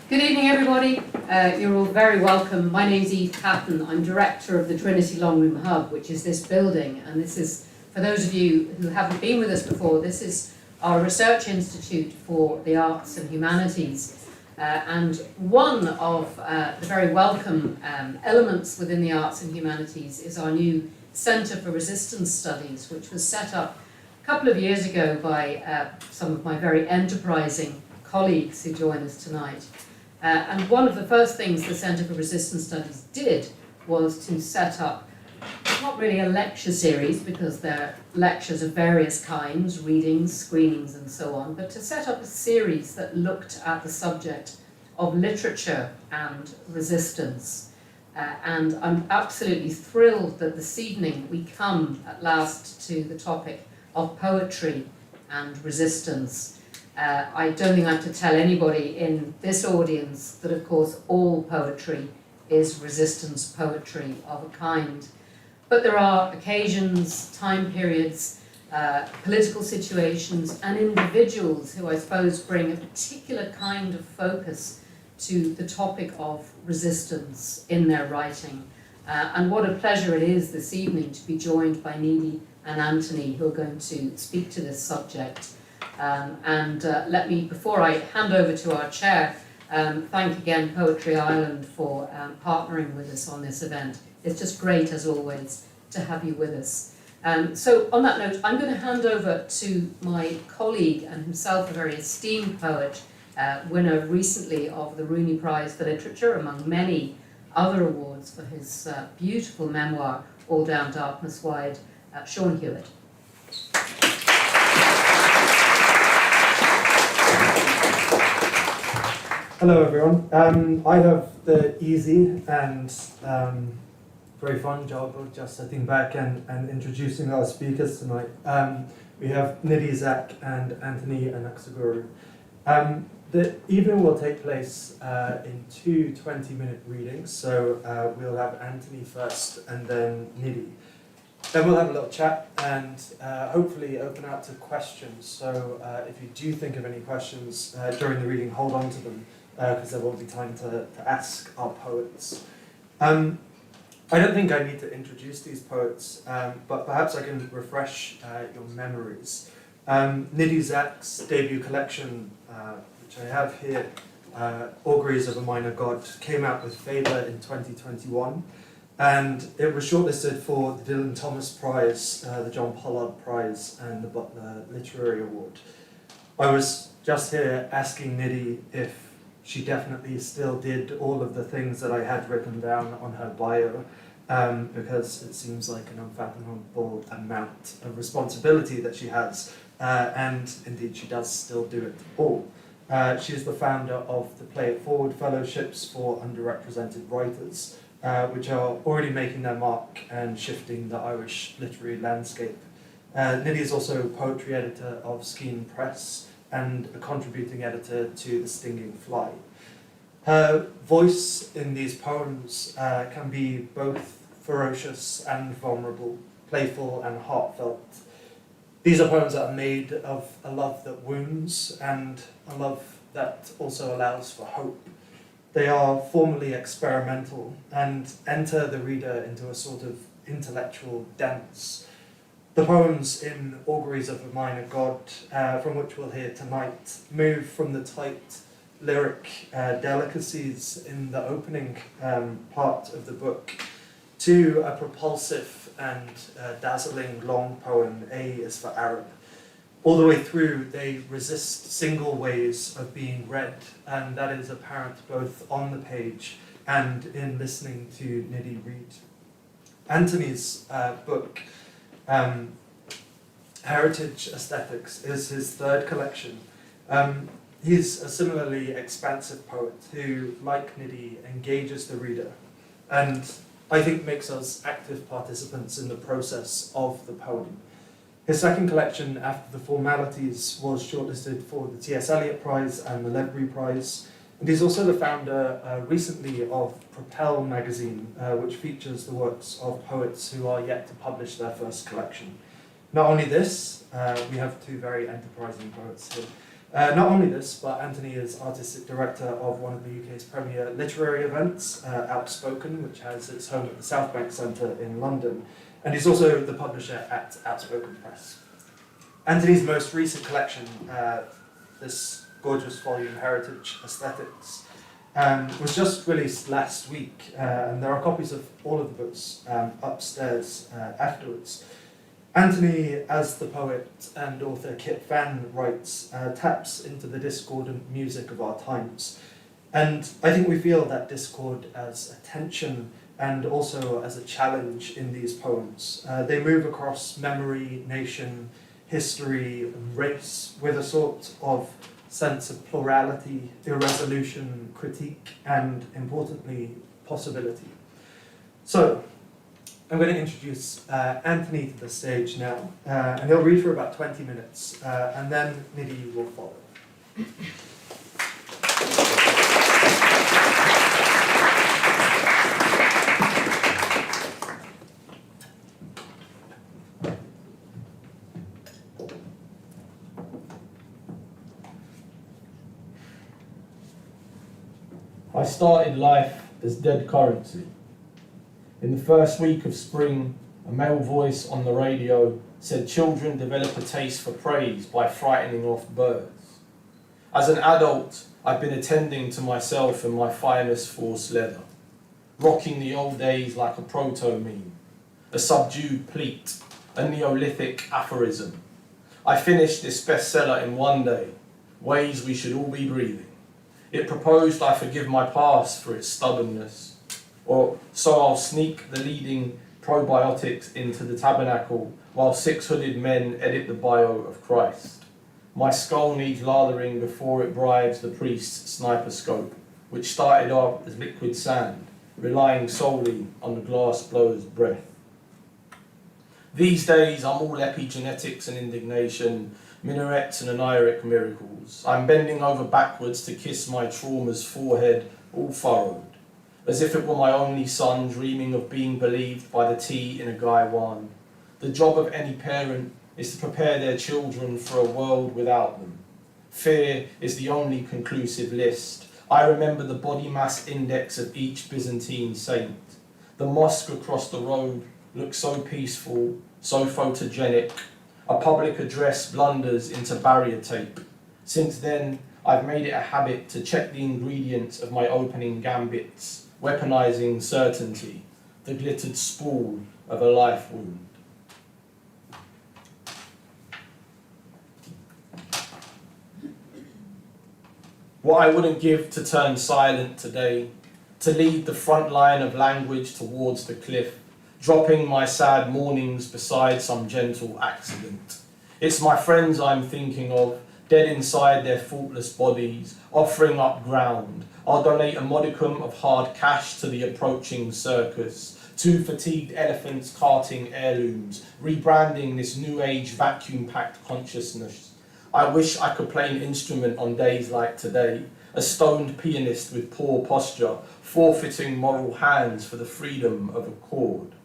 Good evening, everybody. You're all very welcome. My name's Eve Patton. I'm director of the Trinity Long Room Hub, which is this building. And this is, for those of you who haven't been with us before, this is our research institute for the arts and humanities. And one of the very welcome elements within the arts and humanities is our new Centre for Resistance Studies, which was set up a couple of years ago by some of my very enterprising colleagues who join us tonight. And one of the first things the Centre for Resistance Studies did was to set up, not really a lecture series, because they're lectures of various kinds, readings, screenings and so on, but to set up a series that looked at the subject of literature and resistance. And I'm absolutely thrilled that this evening we come at last to the topic of poetry and resistance. I don't think I have to tell anybody in this audience that, of course, all poetry is resistance poetry of a kind. But there are occasions, time periods, political situations, and individuals who I suppose bring a particular kind of focus to the topic of resistance in their writing. And what a pleasure it is this evening to be joined by Nidi and Anthony, who are going to speak to this subject. Let me, before I hand over to our chair, thank again Poetry Ireland for partnering with us on this event. It's just great, as always, to have you with us. So on that note, I'm going to hand over to my colleague and himself a very esteemed poet, winner recently of the Rooney Prize for Literature, among many other awards for his beautiful memoir, All Down Darkness Wide, Seán Hewitt. Hello everyone. I have the easy and very fun job of just sitting back and introducing our speakers tonight. We have Nidhi Zak and Anthony Anaxagorou. The evening will take place in two 20-minute readings, so we'll have Anthony first and then Nidhi. Then we'll have a little chat and hopefully open out to questions. So if you do think of any questions during the reading, hold on to them, because there will be time to ask our poets. I don't think I need to introduce these poets, but perhaps I can refresh your memories. Nidhi Zak's debut collection, which I have here, Auguries of a Minor God, came out with favour in 2021, and it was shortlisted for the Dylan Thomas Prize, the John Pollard Prize, and the Butler Literary Award. I was just here asking Nidhi if she definitely still did all of the things that I had written down on her bio, because it seems like an unfathomable amount of responsibility that she has, and indeed she does still do it all. She is the founder of the Play It Forward Fellowships for Underrepresented Writers, which are already making their mark and shifting the Irish literary landscape. Nidhi is also poetry editor of Skein Press, and a contributing editor to The Stinging Fly. Her voice in these poems can be both ferocious and vulnerable, playful and heartfelt. These are poems that are made of a love that wounds and a love that also allows for hope. They are formally experimental and enter the reader into a sort of intellectual dance. The poems in Auguries of a Minor God, from which we'll hear tonight, move from the tight lyric delicacies in the opening part of the book to a propulsive and dazzling long poem, A is for Arab. All the way through, they resist single ways of being read, and that is apparent both on the page and in listening to Nidhi read. Anthony's book, Heritage Aesthetics, is his third collection. He's a similarly expansive poet who, like Nidhi, engages the reader and I think makes us active participants in the process of the poem. His second collection, After the Formalities, was shortlisted for the T.S. Eliot Prize and the Ledbury Prize. And he's also the founder recently of Propel magazine, which features the works of poets who are yet to publish their first collection. Not only this, we have two very enterprising poets here. Not only this, but Anthony is artistic director of one of the UK's premier literary events, Outspoken, which has its home at the South Bank Centre in London. And he's also the publisher at Outspoken Press. Anthony's most recent collection, this gorgeous volume, Heritage Aesthetics, was just released last week, and there are copies of all of the books upstairs afterwards. Anthony, as the poet and author Kit Fan writes, taps into the discordant music of our times. And I think we feel that discord as a tension and also as a challenge in these poems. They move across memory, nation, history, and race with a sort of sense of plurality, irresolution, critique, and importantly, possibility. So, I'm going to introduce Anthony to the stage now, and he'll read for about 20 minutes, and then Nidi will follow. I started life as dead currency. In the first week of spring, a male voice on the radio said children develop a taste for praise by frightening off birds. As an adult, I've been attending to myself in my finest force leather, rocking the old days like a proto-meme, a subdued pleat, a Neolithic aphorism. I finished this bestseller in one day, Ways We Should All Be Breathing. It proposed I forgive my past for its stubbornness, or so I'll sneak the leading probiotics into the tabernacle while six-hooded men edit the bio of Christ. My skull needs lathering before it bribes the priest's sniper scope, which started off as liquid sand, relying solely on the glass blower's breath. These days I'm all epigenetics and indignation, minarets and anaeric miracles. I'm bending over backwards to kiss my trauma's forehead, all furrowed, as if it were my only son dreaming of being believed by the tea in a gaiwan. The job of any parent is to prepare their children for a world without them. Fear is the only conclusive list. I remember the body mass index of each Byzantine saint. The mosque across the road looks so peaceful, so photogenic. A public address blunders into barrier tape. Since then, I've made it a habit to check the ingredients of my opening gambits, weaponizing certainty, the glittered spool of a life wound. What I wouldn't give to turn silent today, to lead the front line of language towards the cliff, dropping my sad mornings beside some gentle accident. It's my friends I'm thinking of, dead inside their faultless bodies, offering up ground. I'll donate a modicum of hard cash to the approaching circus. Two fatigued elephants carting heirlooms, rebranding this new age vacuum-packed consciousness. I wish I could play an instrument on days like today, a stoned pianist with poor posture, forfeiting moral hands for the freedom of a chord.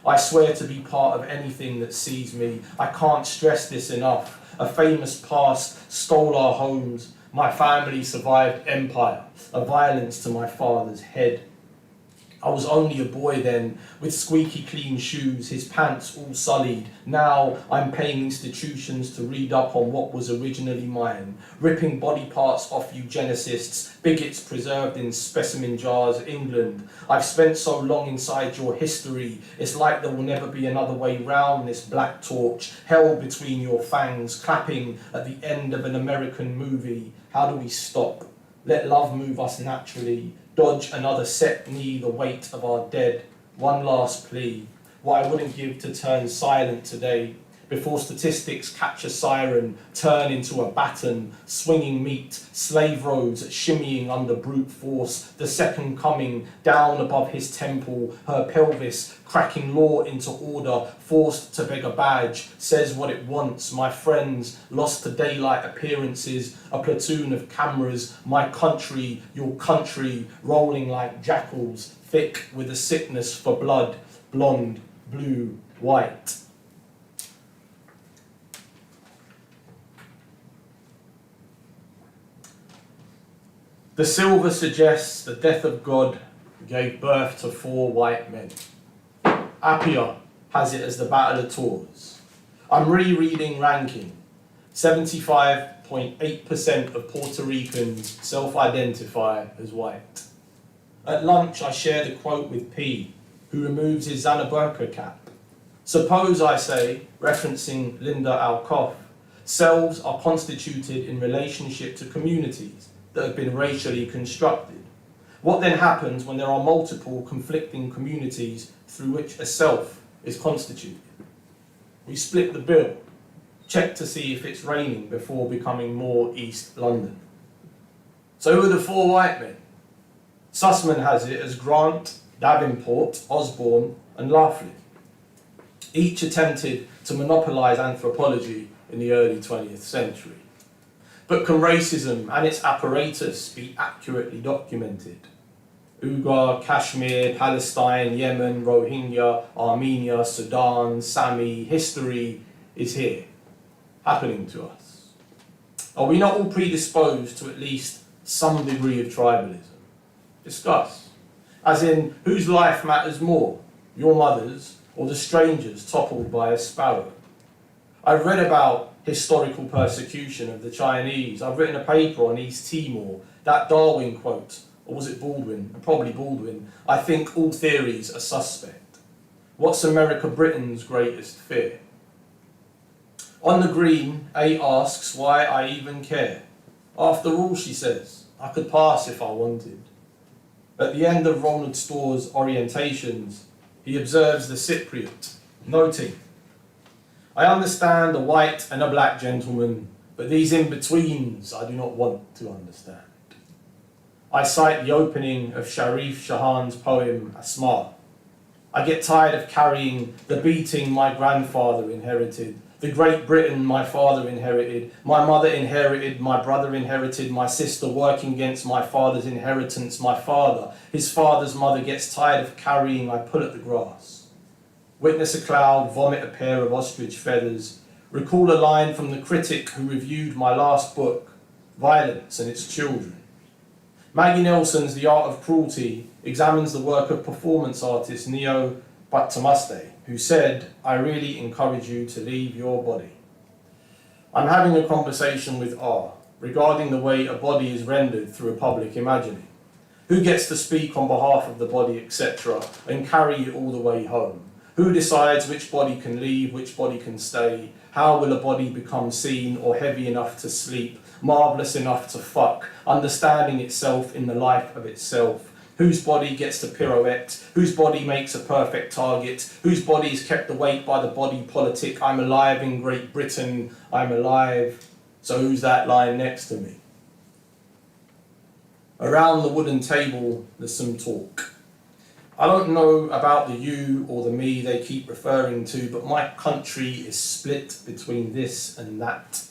I swear to be part of anything that sees me. I can't stress this enough. A famous past stole our homes. My family survived empire, a violence to my father's head. I was only a boy then, with squeaky clean shoes, his pants all sullied. Now I'm paying institutions to read up on what was originally mine, ripping body parts off eugenicists, bigots preserved in specimen jars, England. I've spent so long inside your history, it's like there will never be another way round this black torch, held between your fangs, clapping at the end of an American movie. How do we stop? Let love move us naturally. Dodge another set knee, the weight of our dead. One last plea, what I wouldn't give to turn silent today, before statistics catch a siren, turn into a baton, swinging meat, slave roads shimmying under brute force, the second coming, down above his temple, her pelvis, cracking law into order, forced to beg a badge, says what it wants, my friends, lost to daylight appearances, a platoon of cameras, my country, your country, rolling like jackals, thick with a sickness for blood, blonde, blue, white. The silver suggests the death of God gave birth to 4 white men. Appiah has it as the Battle of Tours. I'm rereading ranking. 75.8% of Puerto Ricans self-identify as white. At lunch, I shared a quote with P, who removes his Zanaburka cap. Suppose, I say, referencing Linda Alcoff, selves are constituted in relationship to communities that have been racially constructed. What then happens when there are multiple conflicting communities through which a self is constituted? We split the bill, check to see if it's raining before becoming more East London. So who are the 4 white men? Sussman has it as Grant, Davenport, Osborne and Laughlin. Each attempted to monopolise anthropology in the early 20th century. But can racism and its apparatus be accurately documented? Uyghur, Kashmir, Palestine, Yemen, Rohingya, Armenia, Sudan, Sami, history is here, happening to us. Are we not all predisposed to at least some degree of tribalism? Discuss. As in, whose life matters more, your mother's or the stranger's toppled by a sparrow? I've read about historical persecution of the Chinese. I've written a paper on East Timor, that Darwin quote, or was it Baldwin? Probably Baldwin. I think all theories are suspect. What's America Britain's greatest fear? On the green, A asks why I even care. After all, she says, I could pass if I wanted. At the end of Ronald Storr's Orientations, he observes the Cypriot, noting, I understand a white and a black gentleman, but these in-betweens I do not want to understand. I cite the opening of Sharif Shahan's poem, Asma. I get tired of carrying the beating my grandfather inherited, the Great Britain my father inherited, my mother inherited, my brother inherited, my sister working against my father's inheritance, my father, his father's mother gets tired of carrying, I pull at the grass. Witness a cloud, vomit a pair of ostrich feathers, recall a line from the critic who reviewed my last book, Violence and Its Children. Maggie Nelson's The Art of Cruelty examines the work of performance artist Neo Battamaste, who said, I really encourage you to leave your body. I'm having a conversation with R regarding the way a body is rendered through a public imagining. Who gets to speak on behalf of the body, etc., and carry it all the way home? Who decides which body can leave, which body can stay? How will a body become seen or heavy enough to sleep, marvellous enough to fuck, understanding itself in the life of itself? Whose body gets to pirouette? Whose body makes a perfect target? Whose body is kept awake by the body politic? I'm alive in Great Britain, I'm alive. So who's that lying next to me? Around the wooden table, there's some talk. I don't know about the you or the me they keep referring to, but my country is split between this and that,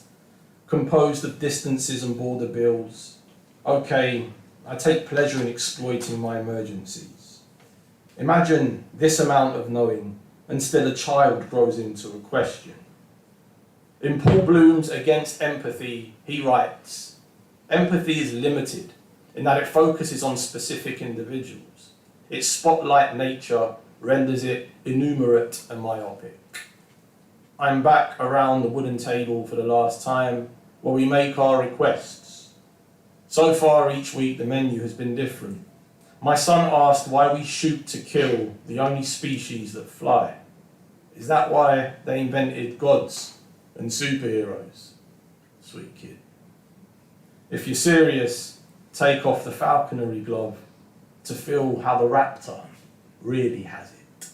composed of distances and border bills. Okay, I take pleasure in exploiting my emergencies. Imagine this amount of knowing, and still a child grows into a question. In Paul Bloom's Against Empathy, he writes, empathy is limited in that it focuses on specific individuals. Its spotlight nature renders it innumerate and myopic. I'm back around the wooden table for the last time, where we make our requests. So far each week the menu has been different. My son asked why we shoot to kill the only species that fly. Is that why they invented gods and superheroes? Sweet kid. If you're serious, take off the falconry glove to feel how the raptor really has it.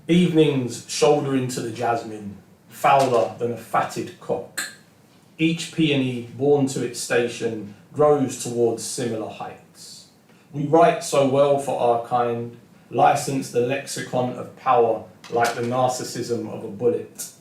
Evenings shoulder into the jasmine, fouler than a fatted cock. Each peony born to its station grows towards similar heights. We write so well for our kind, license the lexicon of power like the narcissism of a bullet.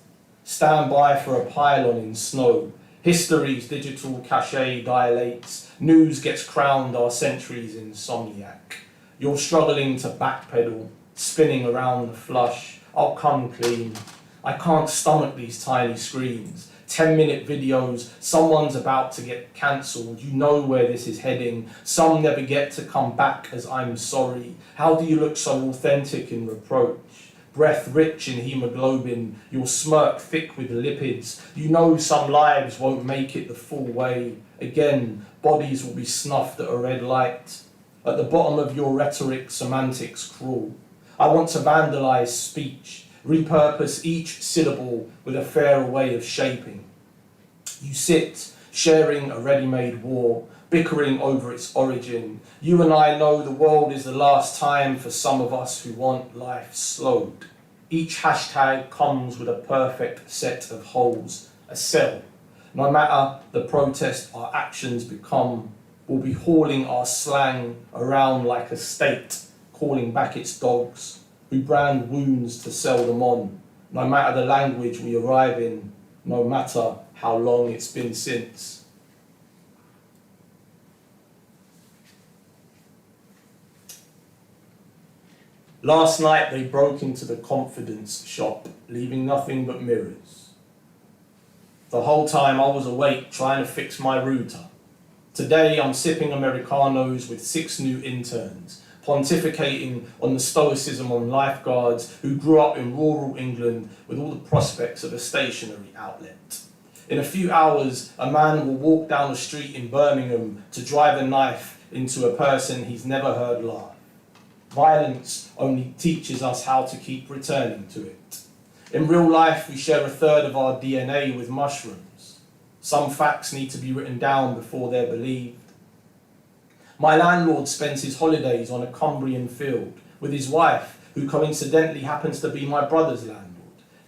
Stand by for a pylon in snow. History's digital cachet dilates. News gets crowned our century's insomniac. You're struggling to backpedal, spinning around the flush. I'll come clean. I can't stomach these tiny screens. 10-minute videos, someone's about to get cancelled. You know where this is heading. Some never get to come back as I'm sorry. How do you look so authentic in reproach? Breath rich in hemoglobin, your smirk thick with lipids. You know some lives won't make it the full way. Again, bodies will be snuffed at a red light. At the bottom of your rhetoric, semantics cruel. I want to vandalise speech, repurpose each syllable with a fairer way of shaping. You sit, sharing a ready-made war, bickering over its origin. You and I know the world is the last time for some of us who want life slowed. Each hashtag comes with a perfect set of holes, a cell. No matter the protest our actions become, we'll be hauling our slang around like a state, calling back its dogs, who brand wounds to sell them on, no matter the language we arrive in, no matter how long it's been since. Last night they broke into the confidence shop, leaving nothing but mirrors. The whole time I was awake trying to fix my router. Today I'm sipping Americanos with 6 new interns, pontificating on the stoicism on lifeguards who grew up in rural England with all the prospects of a stationery outlet. In a few hours, a man will walk down the street in Birmingham to drive a knife into a person he's never heard laugh. Violence only teaches us how to keep returning to it. In real life, we share a third of our DNA with mushrooms. Some facts need to be written down before they're believed. My landlord spends his holidays on a Cumbrian field with his wife, who coincidentally happens to be my brother's landlord.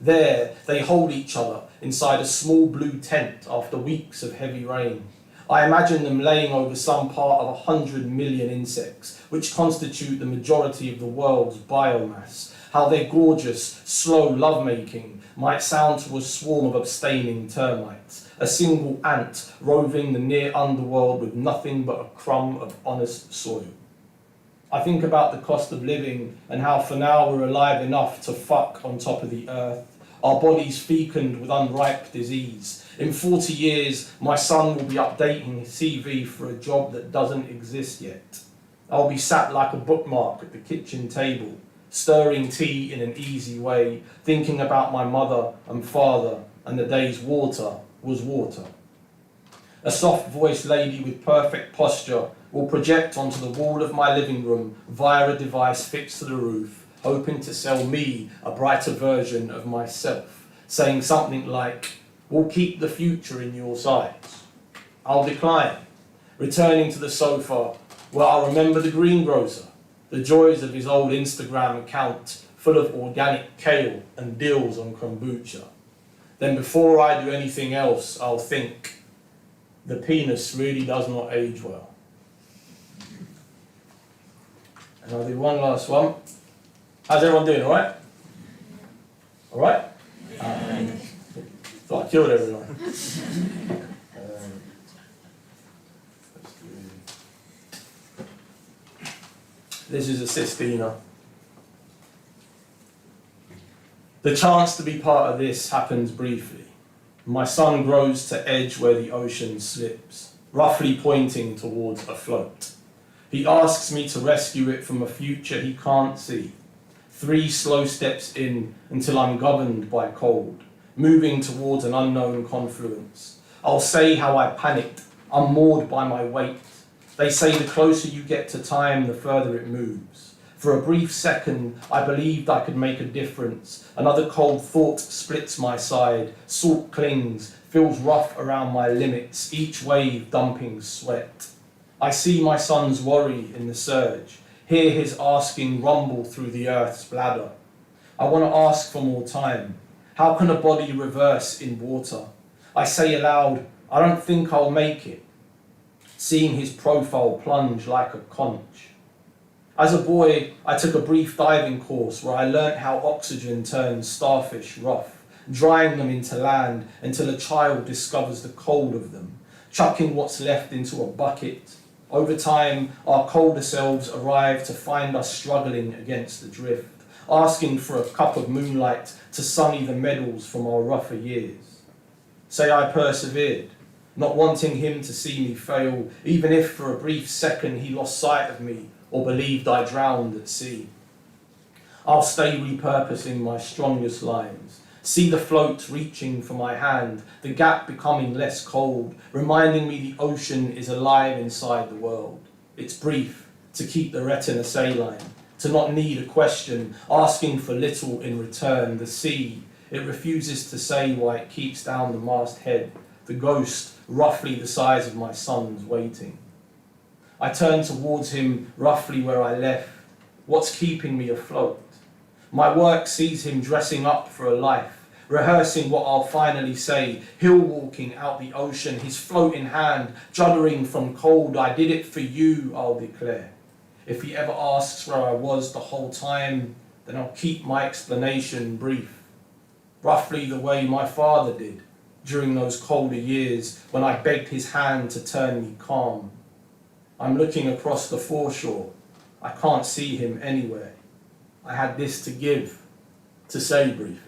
There, they hold each other inside a small blue tent after weeks of heavy rain. I imagine them laying over some part of 100 million insects, which constitute the majority of the world's biomass. How their gorgeous, slow lovemaking might sound to a swarm of abstaining termites, a single ant roving the near underworld with nothing but a crumb of honest soil. I think about the cost of living and how for now we're alive enough to fuck on top of the earth, our bodies fecund with unripe disease. In 40 years, my son will be updating his CV for a job that doesn't exist yet. I'll be sat like a bookmark at the kitchen table, stirring tea in an easy way, thinking about my mother and father and the day's water was water. A soft-voiced lady with perfect posture will project onto the wall of my living room via a device fixed to the roof, hoping to sell me a brighter version of myself, saying something like, "We'll keep the future in your sights." I'll decline, returning to the sofa where I'll remember the greengrocer, the joys of his old Instagram account full of organic kale and deals on kombucha. Then before I do anything else, I'll think, the penis really does not age well. And I'll do one last one. How's everyone doing, alright? Alright? Thought I killed everyone. This is a Sistina. The chance to be part of this happens briefly. My son grows to edge where the ocean slips, roughly pointing towards a float. He asks me to rescue it from a future he can't see. 3 slow steps in until I'm governed by cold, moving towards an unknown confluence. I'll say how I panicked, unmoored by my weight. They say the closer you get to time, the further it moves. For a brief second, I believed I could make a difference. Another cold thought splits my side. Salt clings, feels rough around my limits, each wave dumping sweat. I see my son's worry in the surge, hear his asking rumble through the earth's bladder. I want to ask for more time. How can a body reverse in water? I say aloud, I don't think I'll make it. Seeing his profile plunge like a conch. As a boy, I took a brief diving course where I learnt how oxygen turns starfish rough, drying them into land until a child discovers the cold of them, chucking what's left into a bucket. Over time, our colder selves arrive to find us struggling against the drift, asking for a cup of moonlight to sunny the medals from our rougher years. Say I persevered, not wanting him to see me fail, even if for a brief second he lost sight of me or believed I drowned at sea. I'll stay repurposing my strongest lines, see the float reaching for my hand, the gap becoming less cold, reminding me the ocean is alive inside the world. It's brief, to keep the retina saline, to not need a question, asking for little in return. The sea, it refuses to say why it keeps down the masthead, the ghost, roughly the size of my son's, waiting. I turn towards him, roughly where I left. What's keeping me afloat? My work sees him dressing up for a life, rehearsing what I'll finally say, hill walking out the ocean, his float in hand, juddering from cold. I did it for you, I'll declare. If he ever asks where I was the whole time, then I'll keep my explanation brief. Roughly the way my father did during those colder years when I begged his hand to turn me calm. I'm looking across the foreshore. I can't see him anywhere. I had this to give, to say briefly.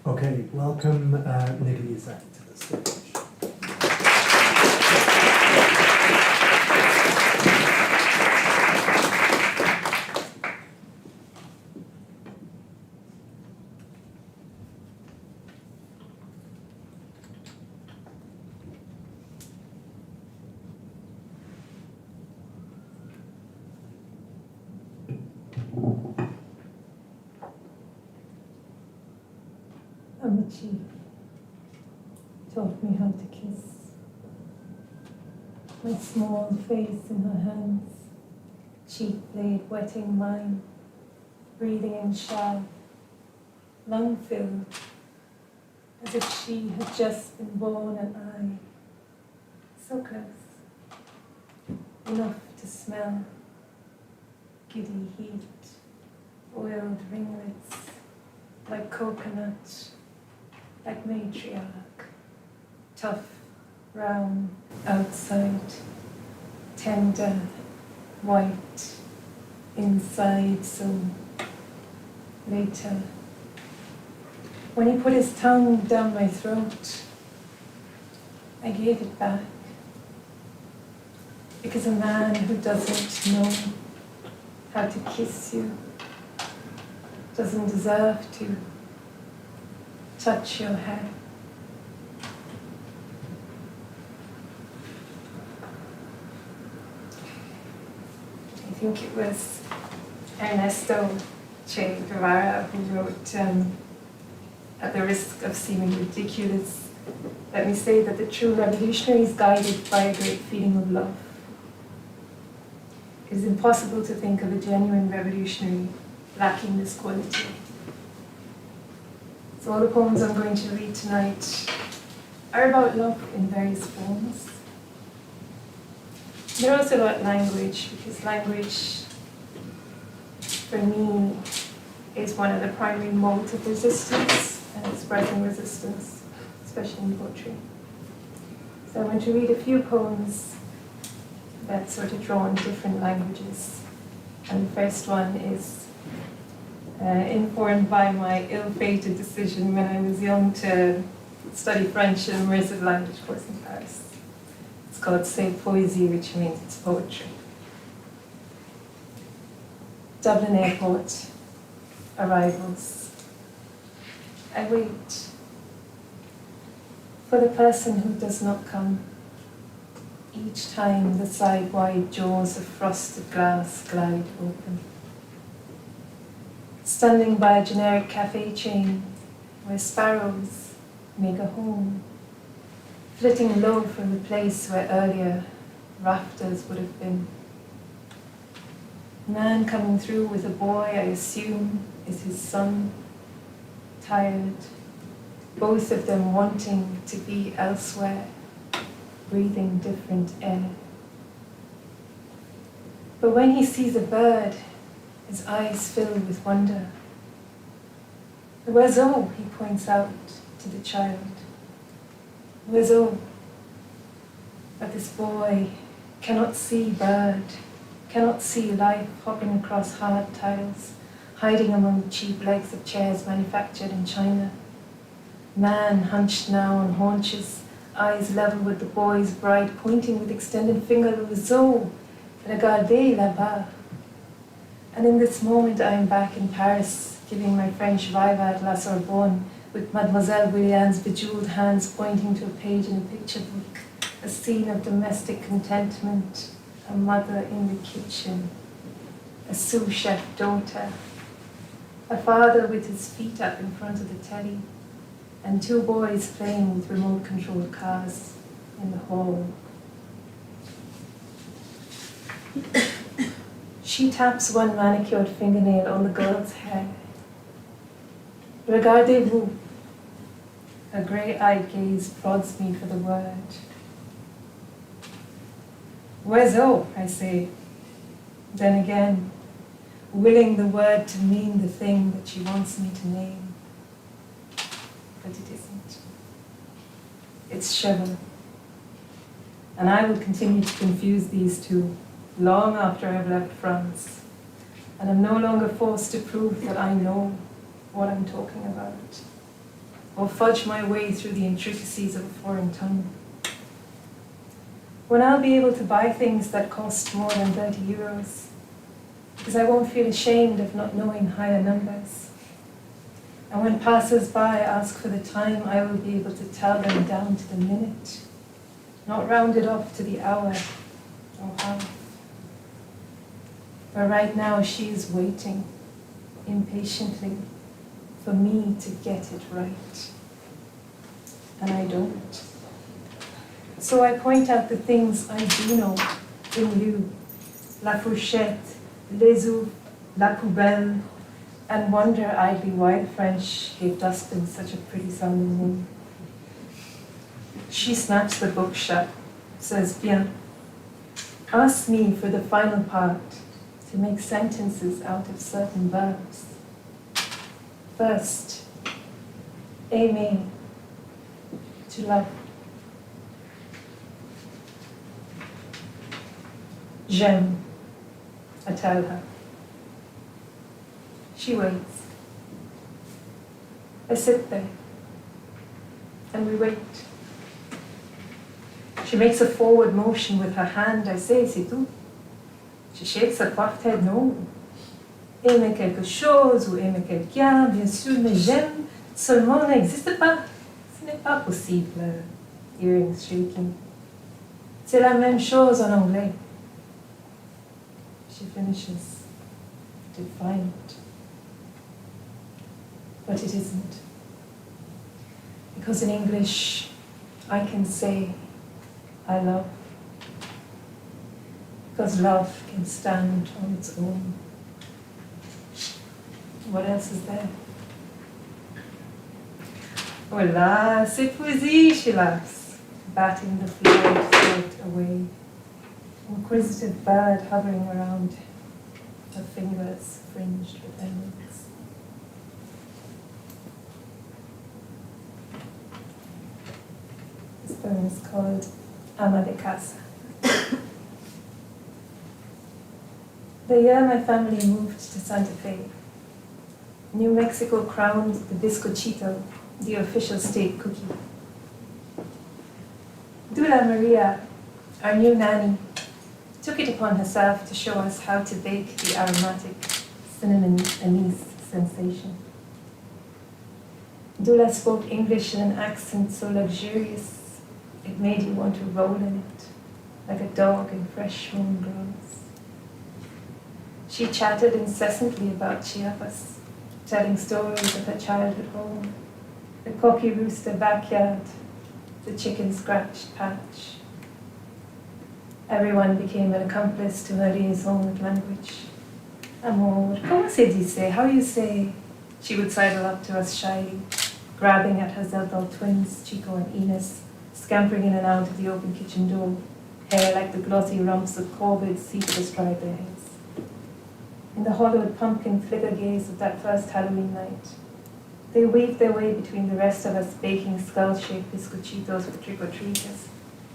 Okay, welcome Nidhi Zak to the stage. Amachi taught me how to kiss. My small face in her hands, cheek blade wetting mine, breathing in shallow, lung filled, as if she had just been born and I, so close, enough to smell, giddy heat, oiled ringlets, like coconut, like matriarch, tough, round, outside, tender, white, inside, so later. When he put his tongue down my throat, I gave it back. Because a man who doesn't know how to kiss you doesn't deserve to touch your hair. I think it was Ernesto Che Guevara who wrote, at the risk of seeming ridiculous, let me say that the true revolutionary is guided by a great feeling of love. It is impossible to think of a genuine revolutionary lacking this quality. So all the poems I'm going to read tonight are about love in various forms. They're also about language, because language, for me, is one of the primary modes of resistance and expressing resistance, especially in poetry. So I'm going to read a few poems that sort of draw on different languages. And the first one is informed by my ill-fated decision when I was young to study French in an immersive language course in Paris. It's called C'est Poésie, which means it's poetry. Dublin Airport, arrivals. I wait for the person who does not come. Each time the side-wide jaws of frosted glass glide open. Standing by a generic cafe chain where sparrows make a home, flitting low from the place where earlier rafters would have been. Man coming through with a boy I assume is his son, tired, both of them wanting to be elsewhere, breathing different air. But when he sees a bird, his eyes fill with wonder. The oiseau, he points out to the child. Oiseau. But this boy cannot see bird, cannot see life hopping across hard tiles, hiding among the cheap legs of chairs manufactured in China. Man hunched now on haunches, eyes level with the boy's bride, pointing with extended finger, Oiseau, regardez là-bas. And in this moment I am back in Paris, giving my French viva at La Sorbonne, with Mademoiselle William's bejeweled hands pointing to a page in a picture book, a scene of domestic contentment, a mother in the kitchen, a sous chef daughter, a father with his feet up in front of the telly, and two boys playing with remote-controlled cars in the hall. She taps one manicured fingernail on the girl's hair. Regardez-vous. Her grey-eyed gaze prods me for the word. Oiseau, I say. Then again, willing the word to mean the thing that she wants me to name. But it isn't. It's cheval. And I will continue to confuse these two long after I've left France, and I'm no longer forced to prove that I know what I'm talking about, or fudge my way through the intricacies of a foreign tongue. When I'll be able to buy things that cost more than 30 euros, because I won't feel ashamed of not knowing higher numbers. And when passers-by ask for the time, I will be able to tell them down to the minute, not rounded off to the hour or half. But right now she is waiting impatiently for me to get it right. And I don't. So I point out the things I do know in you. La fourchette, les oufs, la poubelle, and wonder idly why the French gave dustbin such a pretty sounding name. She snaps the book shut, says bien. Ask me for the final part, to make sentences out of certain verbs. First, aimer, to love. J'aime, I tell her. She waits. I sit there, and we wait. She makes a forward motion with her hand. I say, c'est tout. She shakes her coiffed head, no. Aimer quelque chose ou aimer quelqu'un, bien sûr, mais j'aime seulement n'existe pas. Ce n'est pas possible. Earrings shaking. C'est la même chose en anglais. She finishes. Defiant. But it isn't. Because in English, I can say, I love. Because love can stand on its own. What else is there? Hola, c'est poésie, she laughs, batting the flowered throat away. Inquisitive bird hovering around, her fingers fringed with emeralds. This poem is called Ama de Casa. The year my family moved to Santa Fe, New Mexico crowned the bizcochito the official state cookie. Dula Maria, our new nanny, took it upon herself to show us how to bake the aromatic cinnamon anise sensation. Dula spoke English in an accent so luxurious it made you want to roll in it, like a dog in fresh mown grass. She chatted incessantly about Chiapas, telling stories of her childhood home, the cocky rooster backyard, the chicken scratched patch. Everyone became an accomplice to her liaison with language. Amor, ¿cómo se dice? How you say? She would sidle up to us shyly, grabbing at her Zeldal twins, Chico and Ines, scampering in and out of the open kitchen door. hair like the glossy rumps of corvids seek to stride their heads. In the hollowed pumpkin flicker gaze of that first Halloween night, they weave their way between the rest of us baking skull-shaped biscochitos for trick-or-treaters,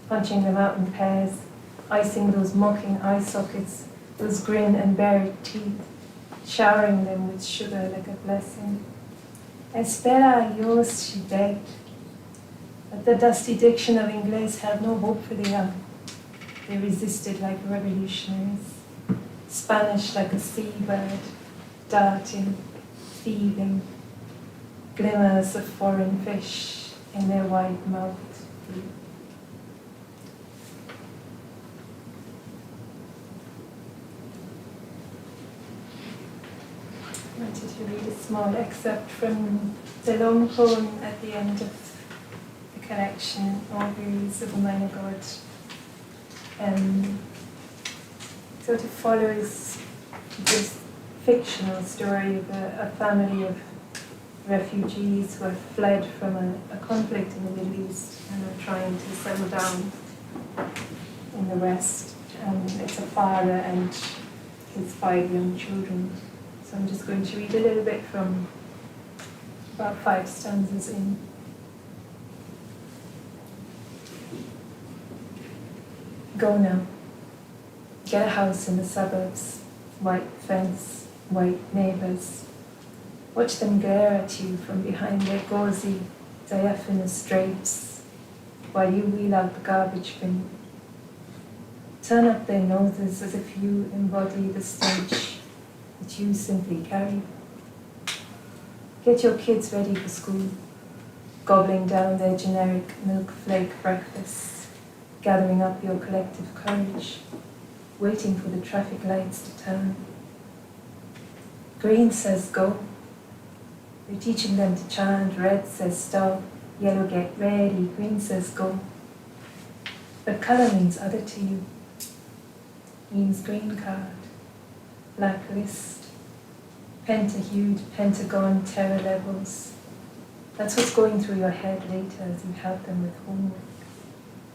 punching them out in pairs, icing those mocking eye sockets, those grin and bared teeth, showering them with sugar like a blessing. Espera, yours, she begged. But the dusty diction of Inglés held no hope for the young. They resisted like revolutionaries, Spanish like a seabird, darting, thieving, glimmers of foreign fish in their wide-mouthed blue. I wanted to read a small excerpt from the long poem at the end of the collection, Auguries of a Minor God. Sort of follows this fictional story of a family of refugees who have fled from a conflict in the Middle East and are trying to settle down in the West. It's a father and his 5 young children. So I'm just going to read a little bit from about 5 stanzas in. Go now. Get a house in the suburbs, white fence, white neighbours. Watch them glare at you from behind their gauzy, diaphanous drapes while you wheel out the garbage bin. Turn up their noses as if you embody the stage that you simply carry. Get your kids ready for school, gobbling down their generic milk flake breakfasts, gathering up your collective courage, waiting for the traffic lights to turn. Green says go. You're teaching them to chant, red says stop, yellow get ready, green says go. But color means other to you. Means green card, black list, pentahued, pentagon, terror levels. That's what's going through your head later as you help them with homework,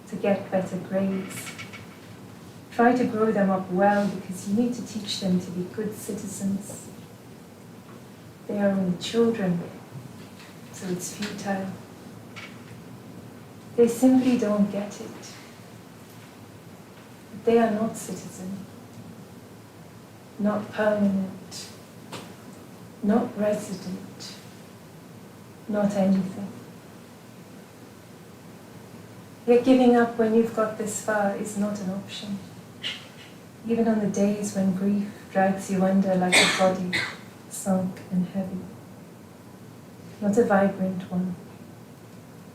to get better grades. Try to grow them up well because you need to teach them to be good citizens. They are only children, so it's futile. They simply don't get it. They are not citizen, not permanent, not resident, not anything. Yet giving up when you've got this far is not an option, even on the days when grief drags you under like a body, sunk and heavy. Not a vibrant one,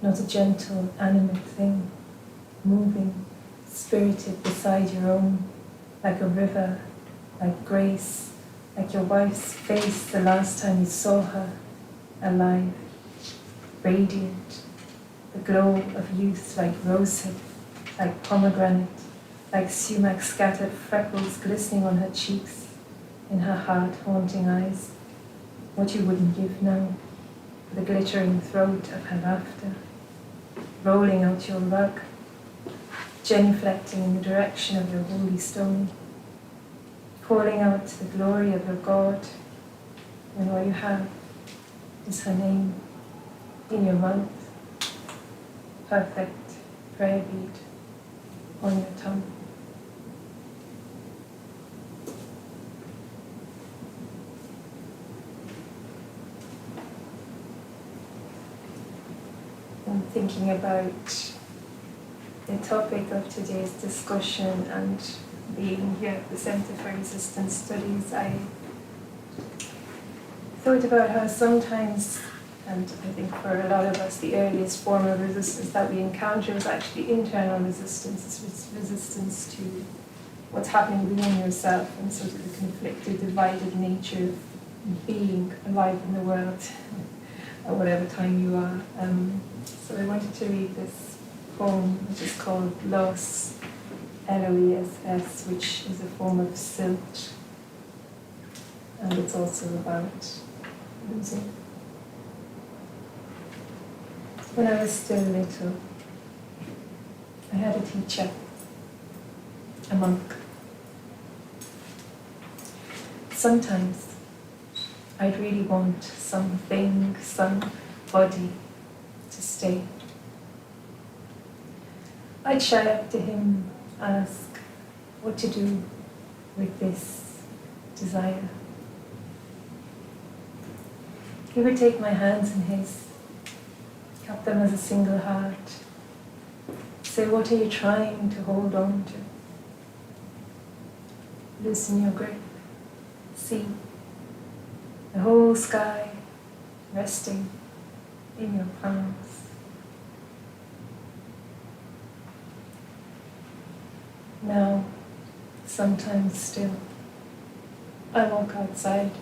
not a gentle, animate thing, moving, spirited beside your own, like a river, like grace, like your wife's face the last time you saw her, alive, radiant, the glow of youth like rosehip, like pomegranate, like sumac scattered freckles glistening on her cheeks, in her heart-haunting eyes, what you wouldn't give now, the glittering throat of her laughter, rolling out your rug, genuflecting in the direction of your holy stone, calling out to the glory of your God, when all you have is her name in your mouth, perfect prayer bead on your tongue. I'm thinking about the topic of today's discussion and being here at the Centre for Resistance Studies, I thought about how sometimes, and I think for a lot of us, the earliest form of resistance that we encounter is actually internal resistance. It's resistance to what's happening within yourself and sort of the conflicted, divided nature of being alive in the world at whatever time you are. So I wanted to read this poem, which is called Loss, Loess, which is a form of silt, and it's also about losing. When I was still little, I had a teacher, a monk. Sometimes I'd really want something, somebody to stay. I'd shy up to him, ask what to do with this desire. He would take my hands in his, cup them as a single heart, say, what are you trying to hold on to? Loosen your grip, see the whole sky resting in your palms. Now, sometimes still, I walk outside,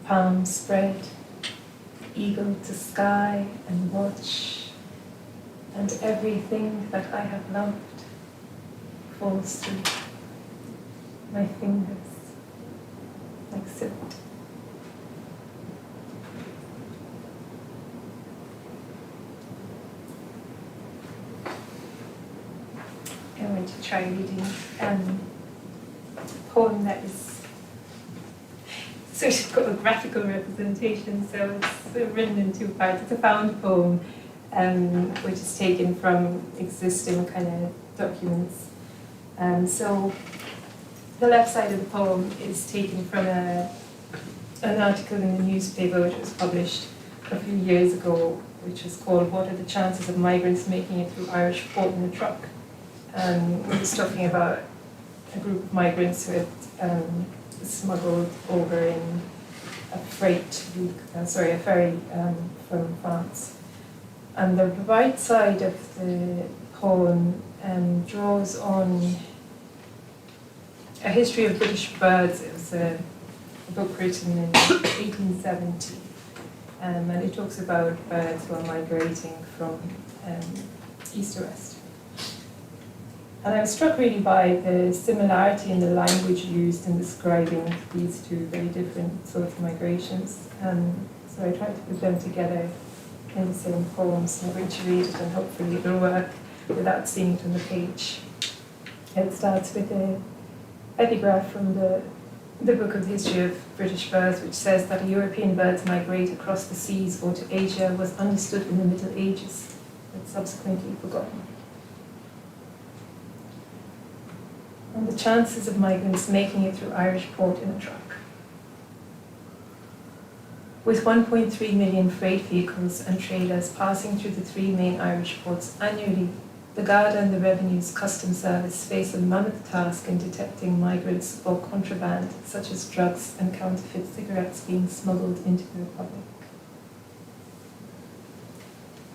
palms spread, eagle to sky, and watch, and everything that I have loved falls through my fingers like silt. I want to try reading a poem that is sort of got a graphical representation, so it's written in two parts. It's a found poem, which is taken from existing kind of documents. So the left side of the poem is taken from an article in the newspaper which was published a few years ago, which was called "What are the chances of migrants making it through Irish port in a truck?" It was talking about a group of migrants who had smuggled over in a ferry from France. And the right side of the poem draws on a history of British birds. It was a book written in 1870, and it talks about birds who are migrating from east to west. And I was struck really by the similarity in the language used in describing these two very different sorts of migrations. So I tried to put them together in the same poem, so I'm going to read it and hopefully it will work without seeing it on the page. It starts with an epigraph from the Book of the History of British Birds, which says that a European bird's migrate across the seas or to Asia was understood in the Middle Ages, but subsequently forgotten. And the chances of migrants making it through Irish port in a truck. With 1.3 million freight vehicles and trailers passing through the three main Irish ports annually, the Garda and the Revenue's Customs Service face a mammoth task in detecting migrants or contraband, such as drugs and counterfeit cigarettes being smuggled into the Republic.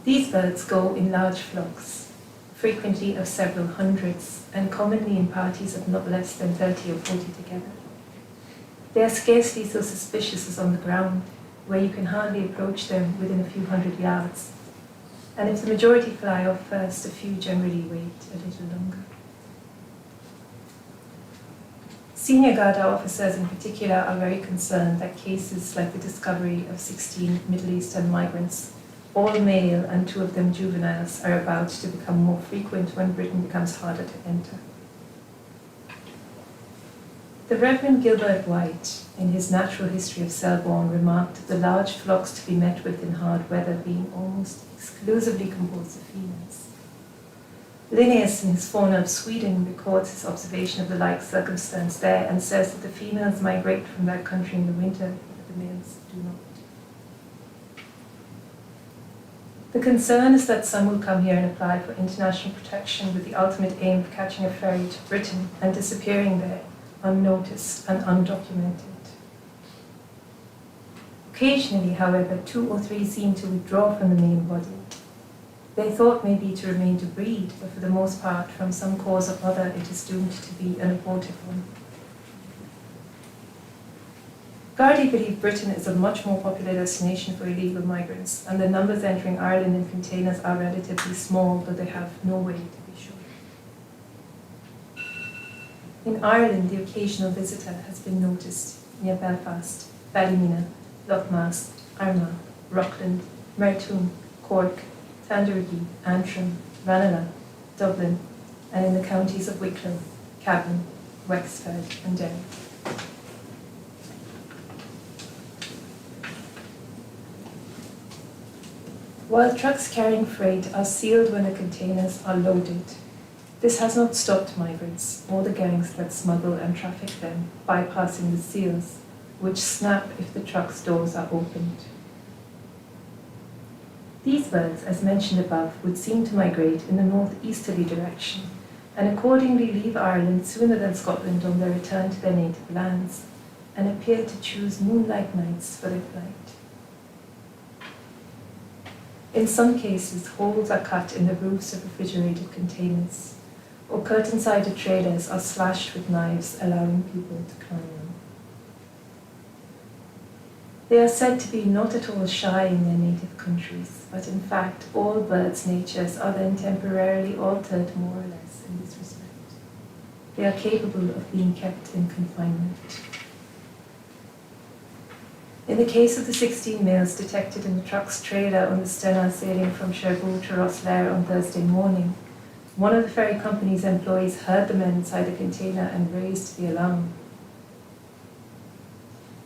These birds go in large flocks, frequently of several hundreds, and commonly in parties of not less than 30 or 40 together. They are scarcely so suspicious as on the ground, where you can hardly approach them within a few hundred yards. And if the majority fly off first, a few generally wait a little longer. Senior Garda officers in particular are very concerned that cases like the discovery of 16 Middle Eastern migrants, all male and 2 of them juveniles, are about to become more frequent when Britain becomes harder to enter. The Reverend Gilbert White, in his Natural History of Selborne, remarked of the large flocks to be met with in hard weather being almost exclusively composed of females. Linnaeus, in his Fauna of Sweden, records his observation of the like circumstance there and says that the females migrate from that country in the winter, but the males do not. The concern is that some will come here and apply for international protection with the ultimate aim of catching a ferry to Britain and disappearing there, unnoticed and undocumented. Occasionally, however, 2 or 3 seem to withdraw from the main body. Their thought may be to remain to breed, but for the most part, from some cause or other, it is doomed to be an abortive one. Gardaí believe Britain is a much more popular destination for illegal migrants, and the numbers entering Ireland in containers are relatively small, though they have no way to be sure. In Ireland, the occasional visitor has been noticed near Belfast, Ballymena, Lochmask, Armagh, Rockland, Mertoon, Cork, Tandragee, Antrim, Ranelagh, Dublin, and in the counties of Wicklow, Cavan, Wexford and Derry. While trucks carrying freight are sealed when the containers are loaded, this has not stopped migrants or the gangs that smuggle and traffic them bypassing the seals, which snap if the truck's doors are opened. These birds, as mentioned above, would seem to migrate in the northeasterly direction and accordingly leave Ireland sooner than Scotland on their return to their native lands and appear to choose moonlight nights for their flight. In some cases, holes are cut in the roofs of refrigerated containers, or curtain-sided trailers are slashed with knives, allowing people to climb them. They are said to be not at all shy in their native countries, but in fact, all birds' natures are then temporarily altered more or less in this respect. They are capable of being kept in confinement. In the case of the 16 males detected in the truck's trailer on the Stena sailing from Cherbourg to Rosslare on Thursday morning, one of the ferry company's employees heard the men inside the container and raised the alarm.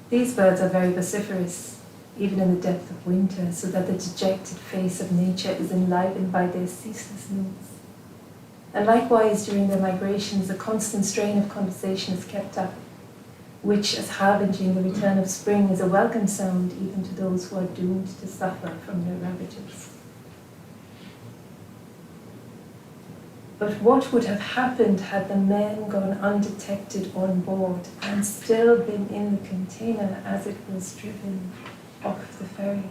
These birds are very vociferous, even in the depth of winter, so that the dejected face of nature is enlivened by their ceaseless notes. And likewise, during their migrations, a constant strain of conversation is kept up, which, as harbinging the return of spring, is a welcome sound even to those who are doomed to suffer from their ravages. But what would have happened had the men gone undetected on board and still been in the container as it was driven off the ferry?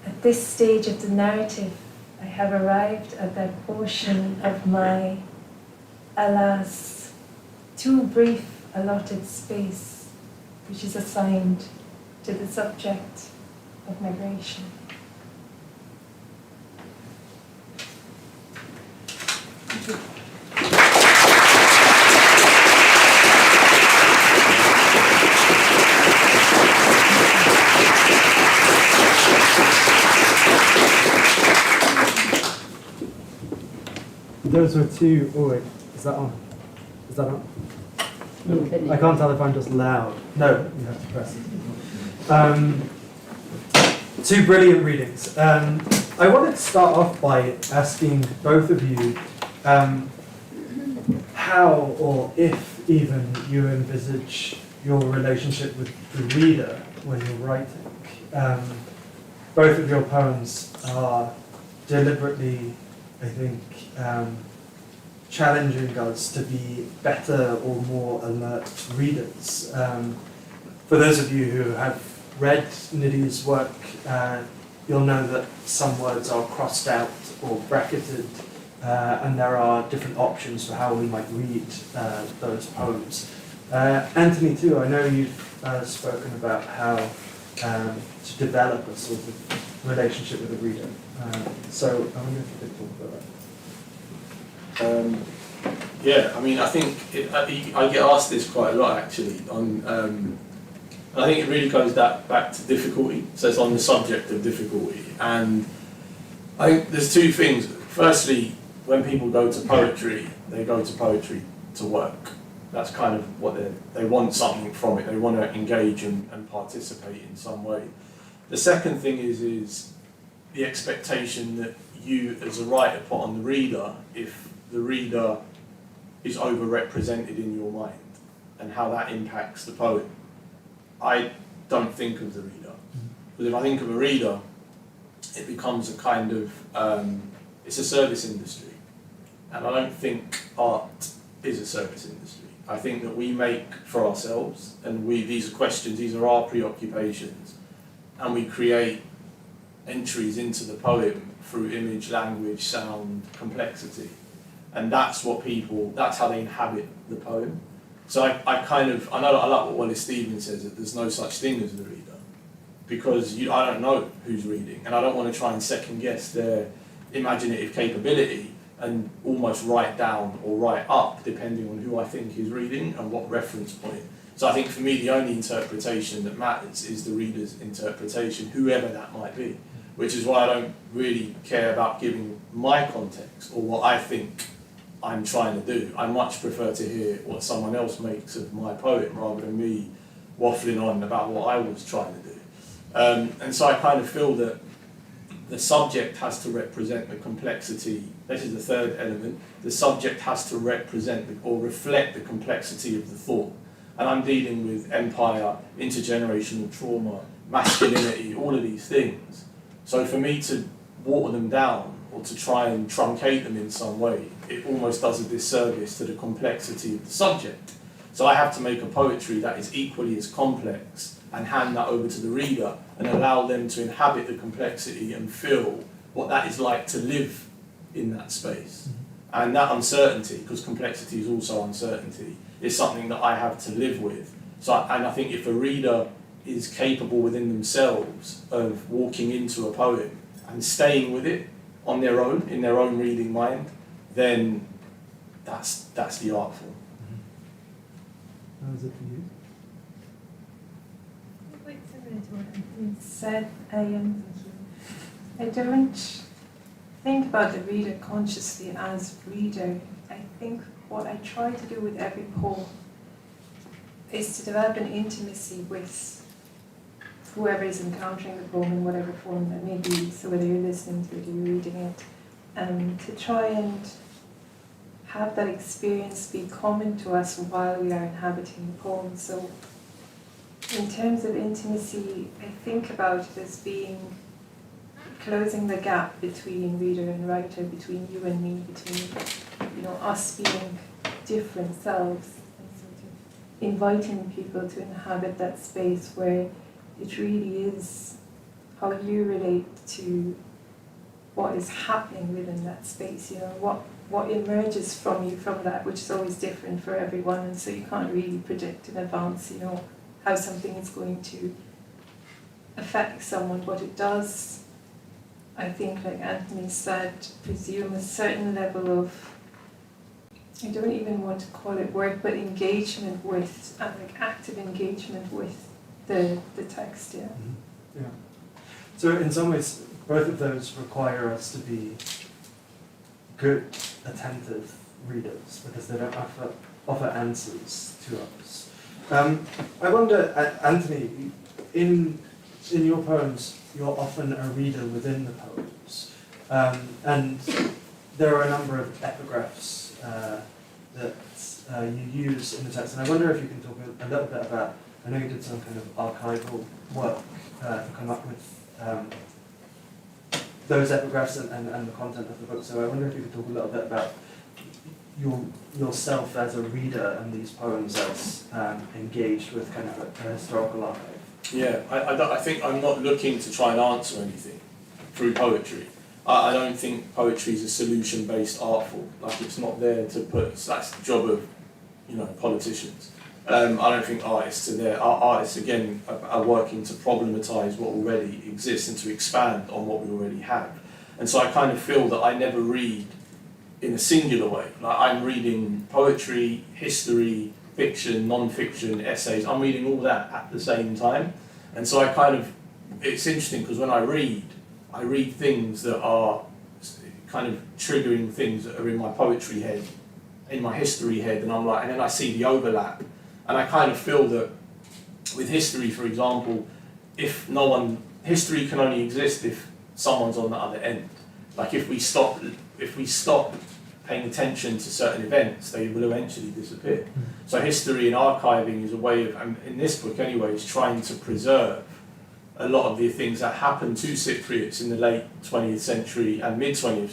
At this stage of the narrative, I have arrived at that portion of my, alas, too brief allotted space, which is assigned to the subject of migration. Thank you. Those were two. Oh wait, is that on? Is that on? I can't tell if I'm just loud. No, you have to press it. Two brilliant readings. I wanted to start off by asking both of you how, or if even, you envisage your relationship with the reader when you're writing. Both of your poems are deliberately, I think, challenging us to be better or more alert readers. For those of you who have read Nidi's work, you'll know that some words are crossed out or bracketed, and there are different options for how we might read those poems. Anthony, too, I know you've spoken about how to develop a sort of relationship with the reader. So I wonder if you could talk about that. Yeah, I mean, I think I get asked this quite a lot actually. I think it really goes back to difficulty. So it's on the subject of difficulty, and I think there's two things. Firstly, when people go to poetry, they go to poetry to work. That's kind of what they want something from it. They want to engage and participate in some way. The second thing is the expectation that you, as a writer, put on the reader if the reader is overrepresented in your mind, and how that impacts the poem. I don't think of the reader, but if I think of a reader, it becomes a kind of it's a service industry, and I don't think art is a service industry. I think that we make for ourselves, and these are questions, these are our preoccupations, and we create entries into the poem through image, language, sound, complexity. And that's how they inhabit the poem. So I like what Wallace Stevens says, that there's no such thing as the reader, because I don't know who's reading, and I don't want to try and second guess their imaginative capability and almost write down or write up depending on who I think is reading and what reference point. So I think for me the only interpretation that matters is the reader's interpretation, whoever that might be. which is why I don't really care about giving my context or what I think I'm trying to do. I much prefer to hear what someone else makes of my poem rather than me waffling on about what I was trying to do. And so I kind of feel that the subject has to represent the complexity. This is the third element. The subject has to represent or reflect the complexity of the thought. And I'm dealing with empire, intergenerational trauma, masculinity, all of these things. So for me to water them down or to try and truncate them in some way, it almost does a disservice to the complexity of the subject. So I have to make a poetry that is equally as complex and hand that over to the reader and allow them to inhabit the complexity and feel what that is like to live in that space. And that uncertainty, because complexity is also uncertainty, is something that I have to live with. And I think if a reader is capable within themselves of walking into a poem and staying with it on their own, in their own reading mind, then that's the art form. How is it for you? Quite similar to what Anthony said. I don't think about the reader consciously as reader. I think what I try to do with every poem is to develop an intimacy with whoever is encountering the poem in whatever form that may be, so whether you're listening to it or you're reading it, to try and have that experience be common to us while we are inhabiting the poem. So in terms of intimacy, I think about it as being closing the gap between reader and writer, between you and me, between us being different selves, and sort of inviting people to inhabit that space where it really is how you relate to what is happening within that space, what emerges from you from that, which is always different for everyone, and so you can't really predict in advance, how something is going to affect someone. What it does, I think, like Anthony said, presume a certain level of, I don't even want to call it work, but engagement with, active engagement with the text, yeah. Mm-hmm. Yeah. So in some ways, both of those require us to be good, attentive readers because they don't offer answers to us. I wonder, Anthony, in your poems, you're often a reader within the poems, and there are a number of epigraphs that you use in the text, and I wonder if you can talk a little bit about. I know you did some kind of archival work to come up with those epigraphs and the content of the book. So I wonder if you could talk a little bit about yourself as a reader and these poems as engaged with kind of a historical archive. Yeah, I think I'm not looking to try and answer anything through poetry. I don't think poetry is a solution-based art form. Like, it's not there to put. That's the job of, politicians. I don't think artists are there. Artists, again, are working to problematise what already exists and to expand on what we already have. And so I kind of feel that I never read in a singular way. Like, I'm reading poetry, history, fiction, non-fiction, essays. I'm reading all that at the same time. And so it's interesting because when I read things that are kind of triggering things that are in my poetry head, in my history head, and then I see the overlap. And I kind of feel that with history, for example, history can only exist if someone's on the other end. Like, if we stop paying attention to certain events, they will eventually disappear. So history and archiving is a way of, in this book anyway, is trying to preserve a lot of the things that happened to Cypriots in the late 20th century and late 20th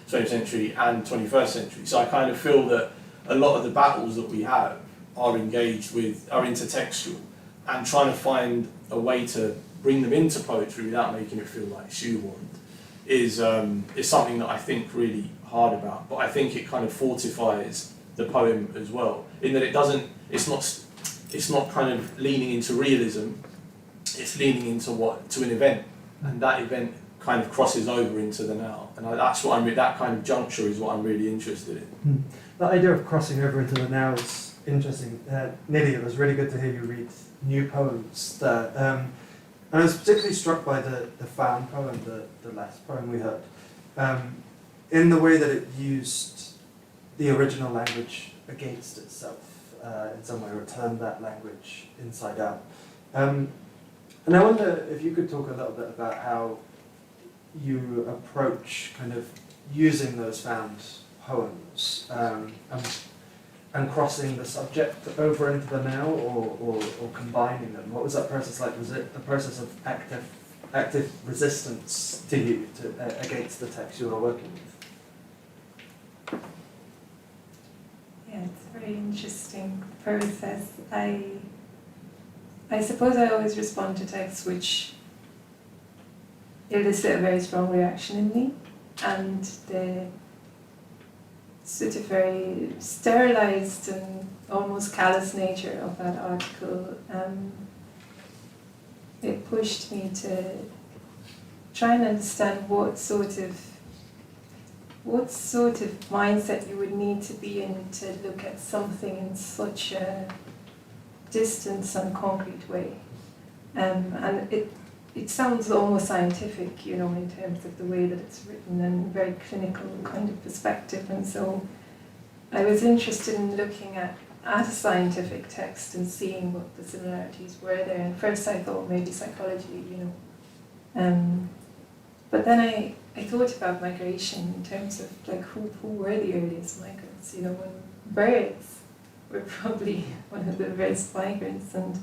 century and 21st century. So I kind of feel that a lot of the battles that we have are intertextual, and trying to find a way to bring them into poetry without making it feel like shoehorned is something that I think really hard about. But I think it kind of fortifies the poem as well, in that it's not kind of leaning into realism, it's leaning into an event, and that event kind of crosses over into the now, and that kind of juncture is what I'm really interested in. The idea of crossing over into the now is interesting. Nidhi, it was really good to hear you read new poems. And I was particularly struck by the found poem, the last poem we heard, in the way that it used the original language against itself, in some way, or turned that language inside out. And I wonder if you could talk a little bit about how you approach kind of using those found poems and crossing the subject over into the now, or combining them. What was that process like? Was it a process of active resistance to you against the text you were working with? Yeah, it's a very interesting process. I suppose I always respond to texts which elicit a very strong reaction in me, and the sort of very sterilized and almost callous nature of that article, it pushed me to try and understand what sort of mindset you would need to be in to look at something in such a distant and concrete way. And it sounds almost scientific, you know, in terms of the way that it's written, and very clinical kind of perspective. And so I was interested in looking at a scientific text and seeing what the similarities were there. And first I thought maybe psychology, you know. But then I thought about migration in terms of like who were the earliest migrants, you know, when birds were probably one of the first migrants. And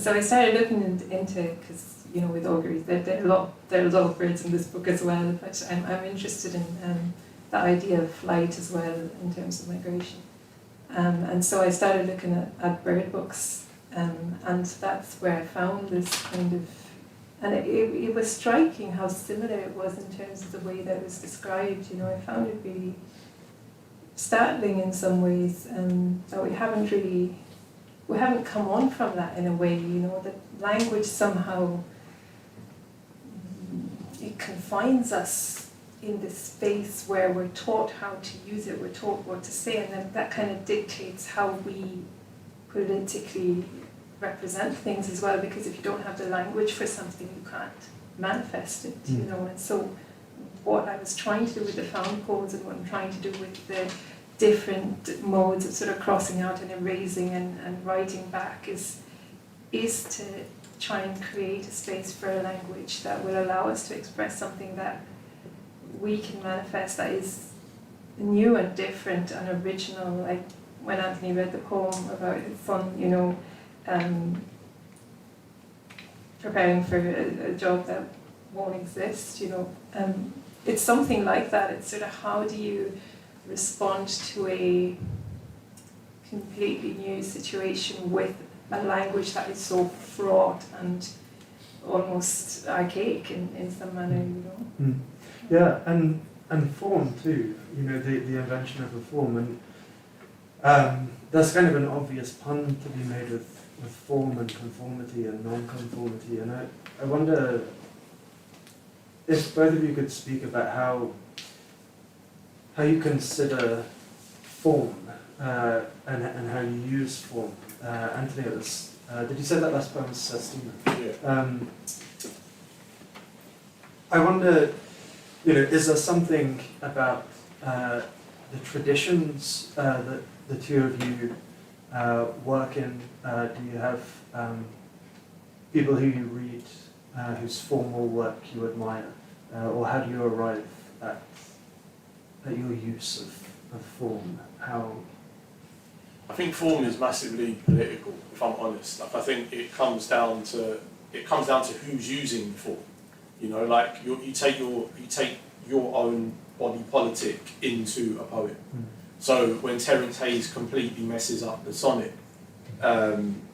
so I started looking into, because you know, with Auguries, there are a lot of birds in this book as well, but I'm interested in the idea of flight as well in terms of migration. And so I started looking at bird books, and that's where I found this kind of, and it was striking how similar it was in terms of the way that it was described. You know, I found it really startling in some ways, that we haven't come on from that in a way, you know, that language somehow, it confines us in this space where we're taught how to use it, we're taught what to say, and then that kind of dictates how we politically represent things as well, because if you don't have the language for something, you can't manifest it, you know. And so what I was trying to do with the found poems, and what I'm trying to do with the different modes of sort of crossing out and erasing and writing back is to try and create a space for a language that will allow us to express something that we can manifest, that is new and different and original. Like when Anthony read the poem about his son, you know, preparing for a job that won't exist, you know. It's something like that. It's sort of, how do you respond to a completely new situation with a language that is so fraught and almost archaic in some manner, you know. Yeah, and form too, you know, the invention of a form, and there's kind of an obvious pun to be made with form and conformity and non-conformity, and I wonder if both of you could speak about how you consider form and how you use form. Anthony, it was, did you say that last poem was Sestina? Yeah. I wonder, you know, is there something about the traditions that the two of you work in? Do you have people who you read whose formal work you admire? Or how do you arrive at your use of form? How? I think form is massively political, if I'm honest. Like, I think it comes down to who's using the form. You know, like you take your own body politic into a poem. So when Terence Hayes completely messes up the sonnet,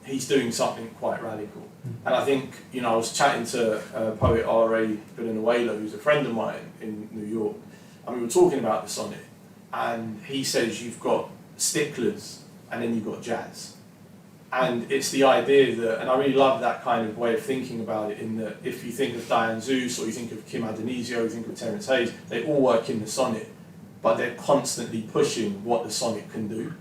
he's doing something quite radical. And I think, you know, I was chatting to poet Aria Eipe, who's a friend of mine in New York, and we were talking about the sonnet, and he says you've got sticklers and then you've got jazz. And it's the idea that, and I really love that kind of way of thinking about it, in that if you think of Diane Zeus, or you think of Kim Adonisio, or you think of Terence Hayes, they all work in the sonnet, but they're constantly pushing what the sonnet can do.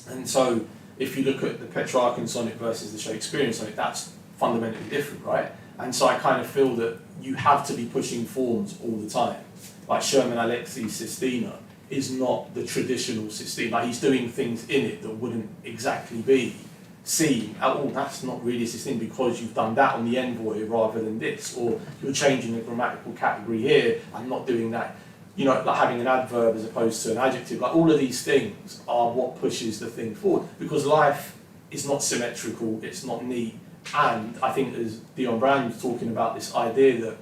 And so if you look at the Petrarchan sonnet versus the Shakespearean sonnet, that's fundamentally different, right? And so I kind of feel that you have to be pushing forms all the time. Like Sherman Alexie's Sistina is not the traditional Sistine. Like he's doing things in it that wouldn't exactly be seen. Oh, that's not really a Sistine because you've done that on the envoy rather than this, or you're changing the grammatical category here and not doing that. You know, like having an adverb as opposed to an adjective. Like all of these things are what pushes the thing forward, because life is not symmetrical, it's not neat. And I think as Dion Brand was talking about this idea that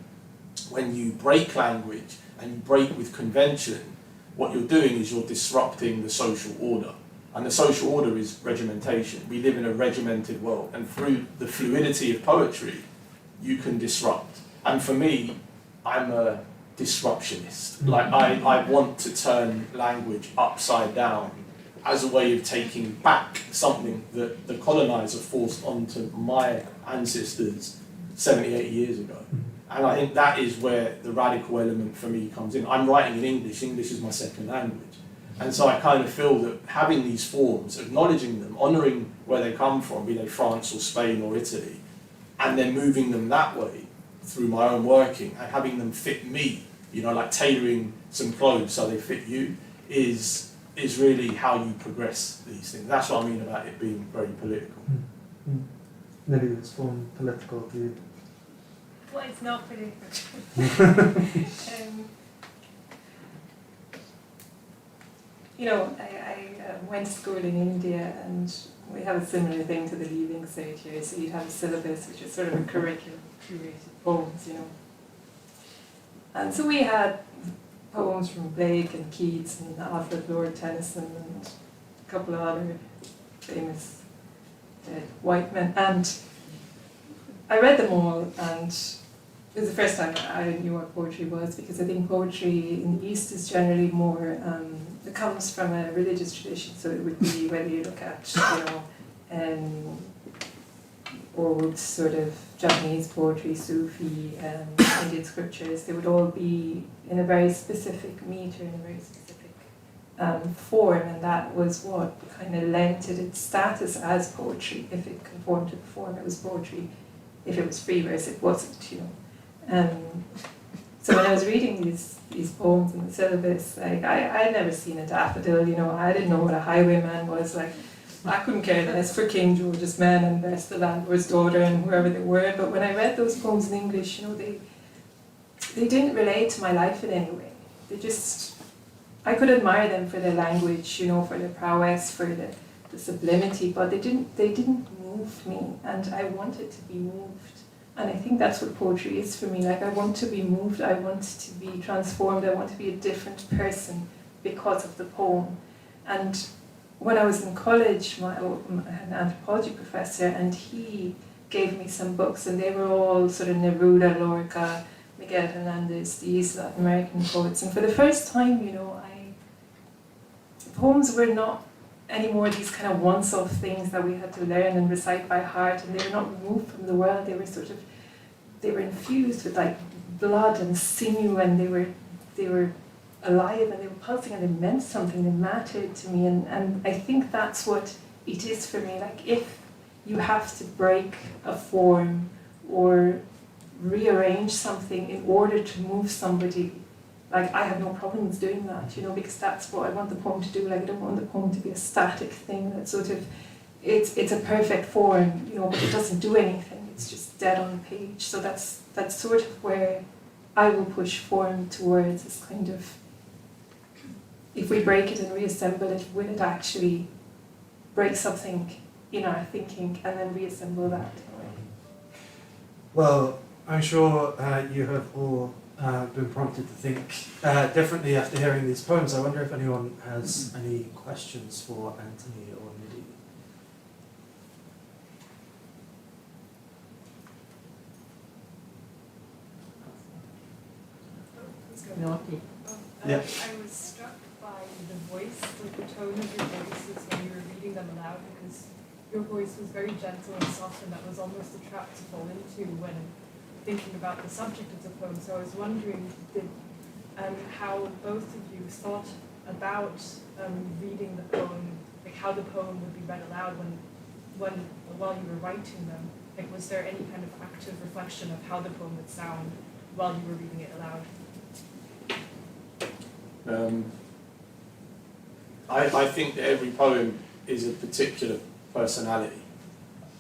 when you break language and you break with convention, what you're doing is you're disrupting the social order. And the social order is regimentation. We live in a regimented world, and through the fluidity of poetry, you can disrupt. And for me, I'm a disruptionist. Like I want to turn language upside down as a way of taking back something that the colonizer forced onto my ancestors 78 years ago. And I think that is where the radical element for me comes in. I'm writing in English. English is my second language. And so I kind of feel that having these forms, acknowledging them, honouring where they come from, be they France or Spain or Italy, and then moving them that way through my own working and having them fit me, you know, like tailoring some clothes so they fit you, is really how you progress these things. That's what I mean about it being very political. Nidhi, is form political to you? Well, it's not political. You know, I went to school in India, and we have a similar thing to the Leaving Cert here. So you'd have a syllabus, which is sort of a curriculum curated poems, you know. And so we had poems from Blake and Keats and Alfred Lord Tennyson and a couple of other famous white men. And I read them all, and it was the first time I knew what poetry was, because I think poetry in the East is generally more, it comes from a religious tradition, so it would be whether you look at, you know, old sort of Japanese poetry, Sufi, Indian scriptures, they would all be in a very specific meter, in a very specific form, and that was what kind of lent it its status as poetry. If it conformed to the form, it was poetry. If it was free verse, it wasn't, you know. So when I was reading these poems in the syllabus, like I had never seen a daffodil, you know, I didn't know what a highwayman was, like I couldn't care less for King George's men and Bess the Landlord's daughter and whoever they were. But when I read those poems in English, you know, they didn't relate to my life in any way. They just, I could admire them for their language, you know, for their prowess, for the sublimity, but they didn't move me, and I wanted to be moved. And I think that's what poetry is for me. Like, I want to be moved, I want to be transformed, I want to be a different person because of the poem. And when I was in college, I had an anthropology professor, and he gave me some books, and they were all sort of Neruda, Lorca, Miguel Hernandez, these Latin American poets. And for the first time, you know, poems were not anymore these kind of once-off things that we had to learn and recite by heart, and they were not removed from the world. They were infused with like blood and sinew, and they were alive, and they were pulsing, and they meant something, they mattered to me, and I think that's what it is for me. Like, if you have to break a form or rearrange something in order to move somebody, like, I have no problems doing that, you know, because that's what I want the poem to do. Like, I don't want the poem to be a static thing that sort of, it's a perfect form, you know, but it doesn't do anything, it's just dead on the page. So that's sort of where I will push form towards, this kind of, if we break it and reassemble it, will it actually break something in our thinking and then reassemble that in a way? Well, I'm sure you have all been prompted to think differently after hearing these poems. I wonder if anyone has any questions for Anthony or Nidhi. Yeah. I was struck by the voice, like the tone of your voices when you were reading them aloud, because your voice was very gentle and soft, and that was almost a trap to fall into when thinking about the subject of the poem. So I was wondering how both of you thought about reading the poem, like how the poem would be read aloud while you were writing them, Like, was there any kind of active reflection of how the poem would sound while you were reading it aloud? I think that every poem is a particular personality.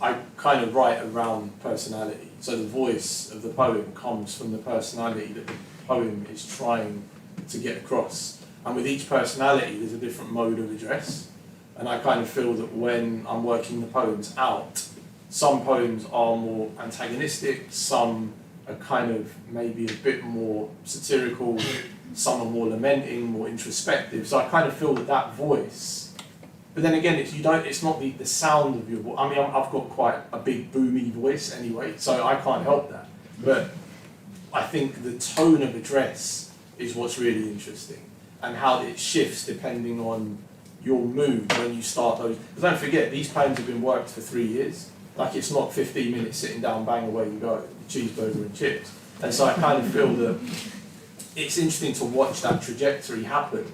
I kind of write around personality. So the voice of the poem comes from the personality that the poem is trying to get across. And with each personality, there's a different mode of address. And I kind of feel that when I'm working the poems out, some poems are more antagonistic, some are kind of maybe a bit more satirical, some are more lamenting, more introspective. So I kind of feel that that voice, but then again, it's not the sound of your voice. I mean, I've got quite a big boomy voice anyway, so I can't help that. But I think the tone of address is what's really interesting, and how it shifts depending on your mood when you start those. Because don't forget, these poems have been worked for 3 years. Like, it's not 15 minutes sitting down, bang, away you go, cheeseburger and chips. And so I kind of feel that it's interesting to watch that trajectory happen,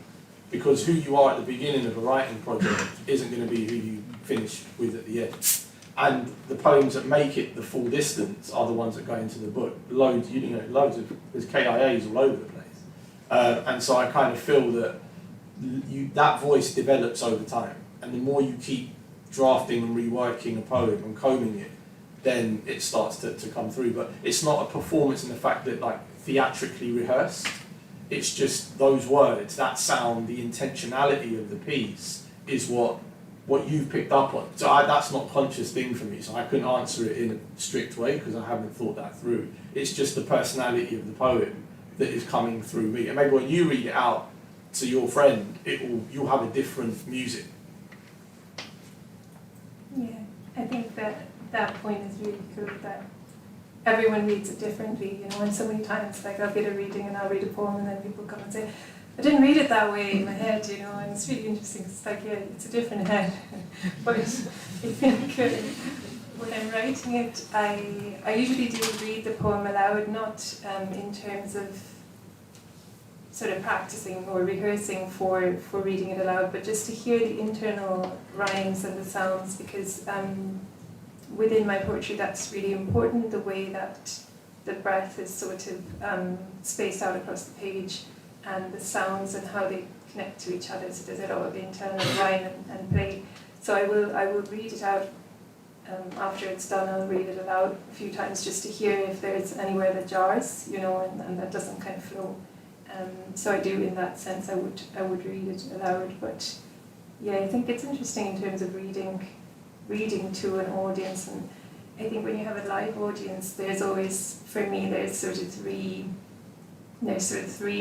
because who you are at the beginning of a writing project isn't going to be who you finish with at the end. And the poems that make it the full distance are the ones that go into the book. Loads there's KIAs all over the place. And so I kind of feel that that voice develops over time. And the more you keep drafting and reworking a poem and combing it, then it starts to come through. But it's not a performance in the fact that, like, theatrically rehearsed. It's just those words, that sound, the intentionality of the piece is what you've picked up on. So that's not a conscious thing for me, so I couldn't answer it in a strict way because I haven't thought that through. It's just the personality of the poem that is coming through me. And maybe when you read it out to your friend, you'll have a different music. Yeah, I think that point is really cool, that everyone reads it differently, you know, and so many times, like, I'll get a reading and I'll read a poem and then people come and say, I didn't read it that way in my head, you know, and it's really interesting. It's like, yeah, it's a different head. But I think when I'm writing it, I usually do read the poem aloud, not in terms of sort of practicing or rehearsing for reading it aloud, but just to hear the internal rhymes and the sounds, because within my poetry that's really important, the way that the breath is sort of spaced out across the page, and the sounds and how they connect to each other. So there's a lot of internal rhyme and play. So I will read it out after it's done. I'll read it aloud a few times just to hear if there's anywhere that jars, you know, and that doesn't kind of flow. So I do, in that sense, I would read it aloud. But yeah, I think it's interesting in terms of reading to an audience. And I think when you have a live audience, there's always, for me, there's sort of three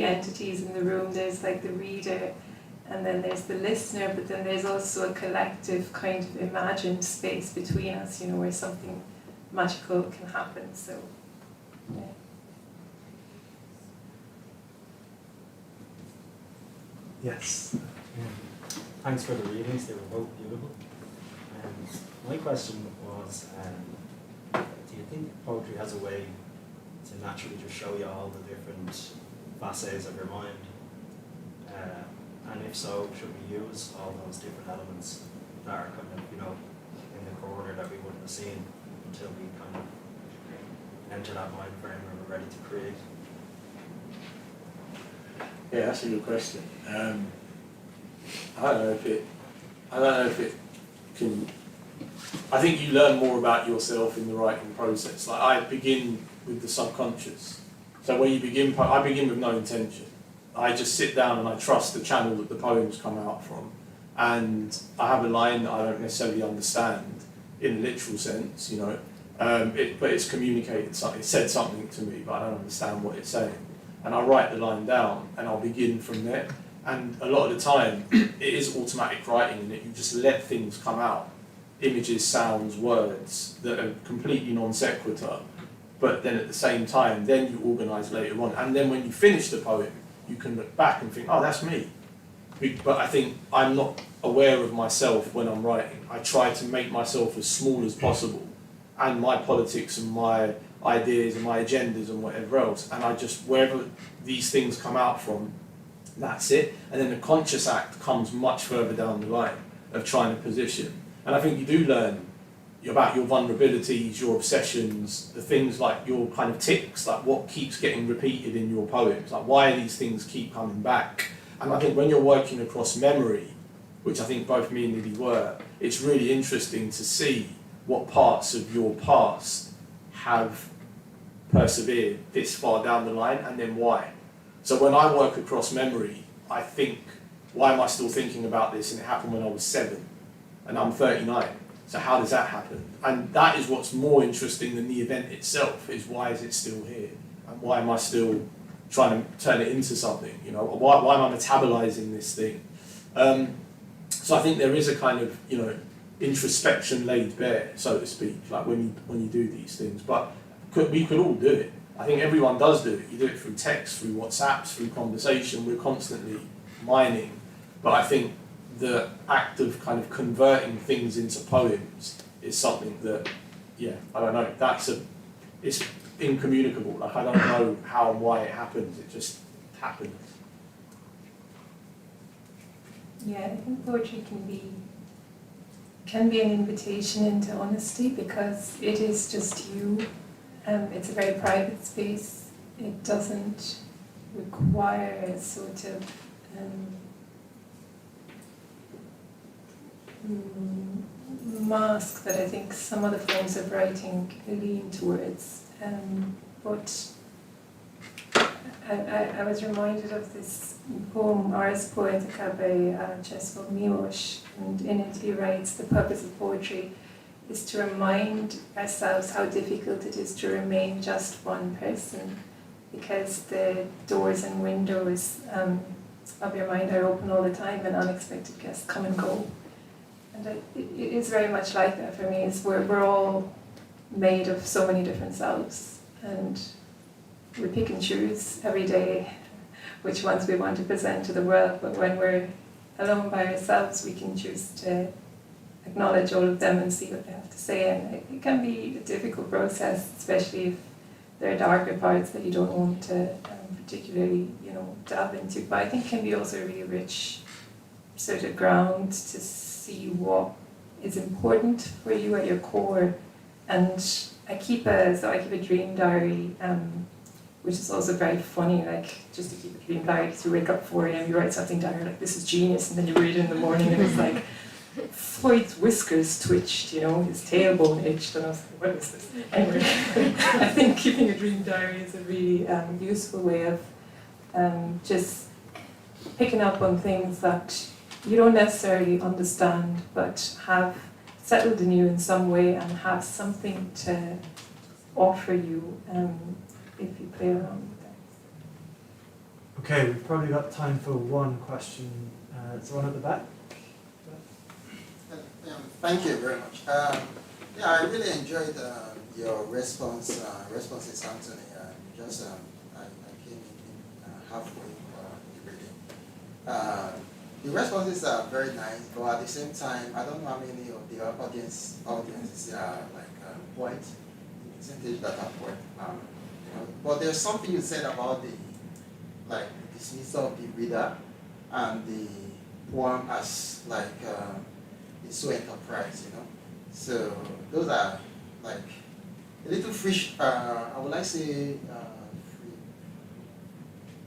entities in the room. There's like the reader, and then there's the listener, but then there's also a collective kind of imagined space between us, you know, where something magical can happen. So, yeah. Yes. Thanks for the readings, they were both beautiful. My question was, do you think poetry has a way to naturally just show you all the different facets of your mind? And if so, should we use all those different elements that are kind of, you know, in the corner that we wouldn't have seen until we kind of enter that mind frame where we're ready to create? Yeah, that's a good question. I don't know if it can. I think you learn more about yourself in the writing process. Like, I begin with the subconscious. So when you begin, I begin with no intention. I just sit down and I trust the channel that the poems come out from. And I have a line that I don't necessarily understand in a literal sense, you know, but it's communicated something, it said something to me, but I don't understand what it's saying. And I write the line down and I'll begin from there. And a lot of the time, it is automatic writing in it. You just let things come out. Images, sounds, words that are completely non sequitur. But then at the same time, then you organise later on. And then when you finish the poem, you can look back and think, oh, that's me. But I think I'm not aware of myself when I'm writing. I try to make myself as small as possible, and my politics and my ideas and my agendas and whatever else. And I just, wherever these things come out from, that's it. And then the conscious act comes much further down the line of trying to position. And I think you do learn about your vulnerabilities, your obsessions, the things like your kind of tics, like what keeps getting repeated in your poems, like why these things keep coming back. And I think when you're working across memory, which I think both me and Nidhi were, it's really interesting to see what parts of your past have persevered this far down the line and then why. So when I work across memory, I think, why am I still thinking about this? And it happened when I was 7 and I'm 39. So how does that happen? And that is what's more interesting than the event itself, is why is it still here? And why am I still trying to turn it into something? You know, why am I metabolizing this thing? So I think there is a kind of, you know, introspection laid bare, so to speak, like when you do these things. But we could all do it. I think everyone does do it. You do it through text, through WhatsApps, through conversation. We're constantly mining. But I think the act of kind of converting things into poems is something that, yeah, I don't know, it's incommunicable. Like I don't know how and why it happens, it just happens. Yeah, I think poetry can be an invitation into honesty, because it is just you. It's a very private space. It doesn't require a sort of mask that I think some other forms of writing lean towards. But I was reminded of this poem, Ars Poetica by Czesław Miłosz, and in it he writes, the purpose of poetry is to remind ourselves how difficult it is to remain just one person, because the doors and windows of your mind are open all the time and unexpected guests come and go. And it is very much like that for me. Is we're all made of so many different selves, and we pick and choose every day which ones we want to present to the world. But when we're alone by ourselves, we can choose to acknowledge all of them and see what they have to say. And it can be a difficult process, especially if there are darker parts that you don't want to particularly, delve into. But I think it can be also a really rich sort of ground to see what is important for you at your core. And I keep a dream diary, which is also very funny, like just to keep a dream diary, because you wake up 4 a.m, you write something down, you're like, this is genius, and then you read it in the morning and it's like, Floyd's whiskers twitched, his tailbone itched, and I was like, what is this? Anyway, I think keeping a dream diary is a really useful way of just picking up on things that you don't necessarily understand, but have settled in you in some way and have something to offer you if you play around with it. Okay, we've probably got time for one question. Is there one at the back? Thank you very much. I really enjoyed your responses, Anthony. I came in halfway the reading. The responses are very nice, but at the same time, I don't know how many of the audiences are poet, the percentage that are poet. But there's something you said about the dismissal of the reader and the poem as it's so enterprise, So those are a little fresh. I would like to say free.